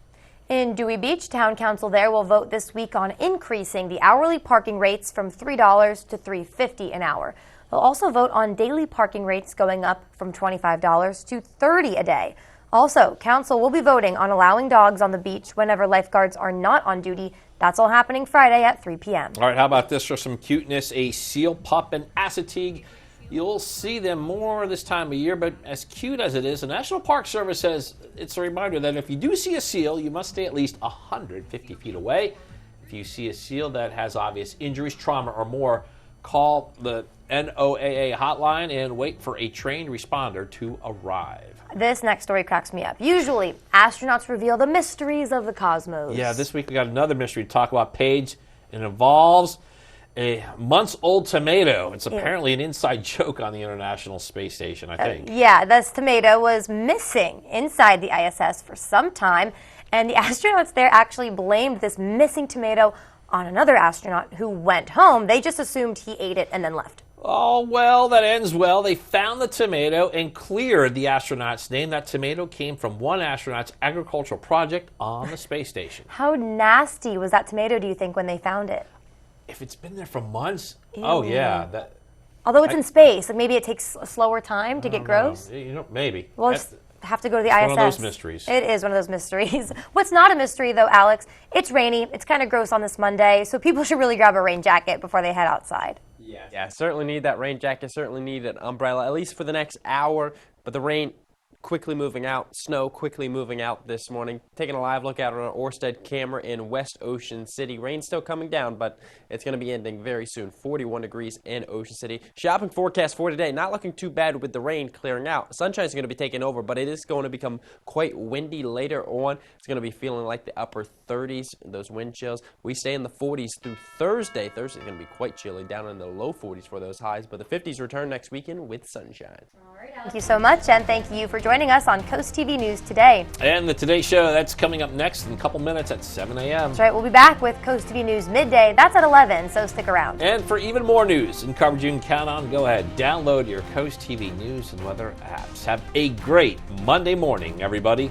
In Dewey Beach, Town Council there will vote this week on increasing the hourly parking rates from $3 to $3.50 an hour. They'll also vote on daily parking rates going up from $25 to $30 a day. Also, Council will be voting on allowing dogs on the beach whenever lifeguards are not on duty. That's all happening Friday at 3 p.m. All right, how about this for some cuteness? A seal pup and assateague. You'll see them more this time of year, but as cute as it is, the National Park Service says it's a reminder that if you do see a seal, you must stay at least 150 feet away. If you see a seal that has obvious injuries, trauma, or more, call the NOAA hotline and wait for a trained responder to arrive. This next story cracks me up. Usually, astronauts reveal the mysteries of the cosmos. Yeah, this week we got another mystery to talk about, Paige. It involves a months-old tomato. It's apparently an inside joke on the International Space Station, I think. Yeah, this tomato was missing inside the ISS for some time, and the astronauts there actually blamed this missing tomato on another astronaut who went home. They just assumed he ate it and then left. Oh, well, that ends well. They found the tomato and cleared the astronaut's name. That tomato came from one astronaut's agricultural project on the space station. How nasty was that tomato, do you think, when they found it? If it's been there for months, Ew. oh, yeah. Although it's in space, like maybe it takes a slower time to get gross. Maybe. We'll just have to go to the it's ISS. One of those mysteries. It is one of those mysteries. What's not a mystery, though, Alex, it's rainy. It's kind of gross on this Monday, so people should really grab a rain jacket before they head outside. Yeah, certainly need that rain jacket, certainly need an umbrella, at least for the next hour. But the rain quickly moving out, snow quickly moving out this morning. Taking a live look out on an Orsted camera in West Ocean City. Rain still coming down, but it's going to be ending very soon. 41 degrees in Ocean City. Shopping forecast for today, not looking too bad with the rain clearing out. Sunshine is going to be taking over, but it is going to become quite windy later on. It's going to be feeling like the upper 30s, those wind chills. We stay in the 40s through Thursday. Thursday is going to be quite chilly, down in the low 40s for those highs, but the 50s return next weekend with sunshine. Thank you so much, and thank you for joining us on CoastTV News Today. And the Today Show, that's coming up next in a couple minutes at 7 a.m. That's right, we'll be back with CoastTV News midday. That's at 11, so stick around. And for even more news and coverage you can count on, go ahead, download your CoastTV News and weather apps. Have a great Monday morning, everybody.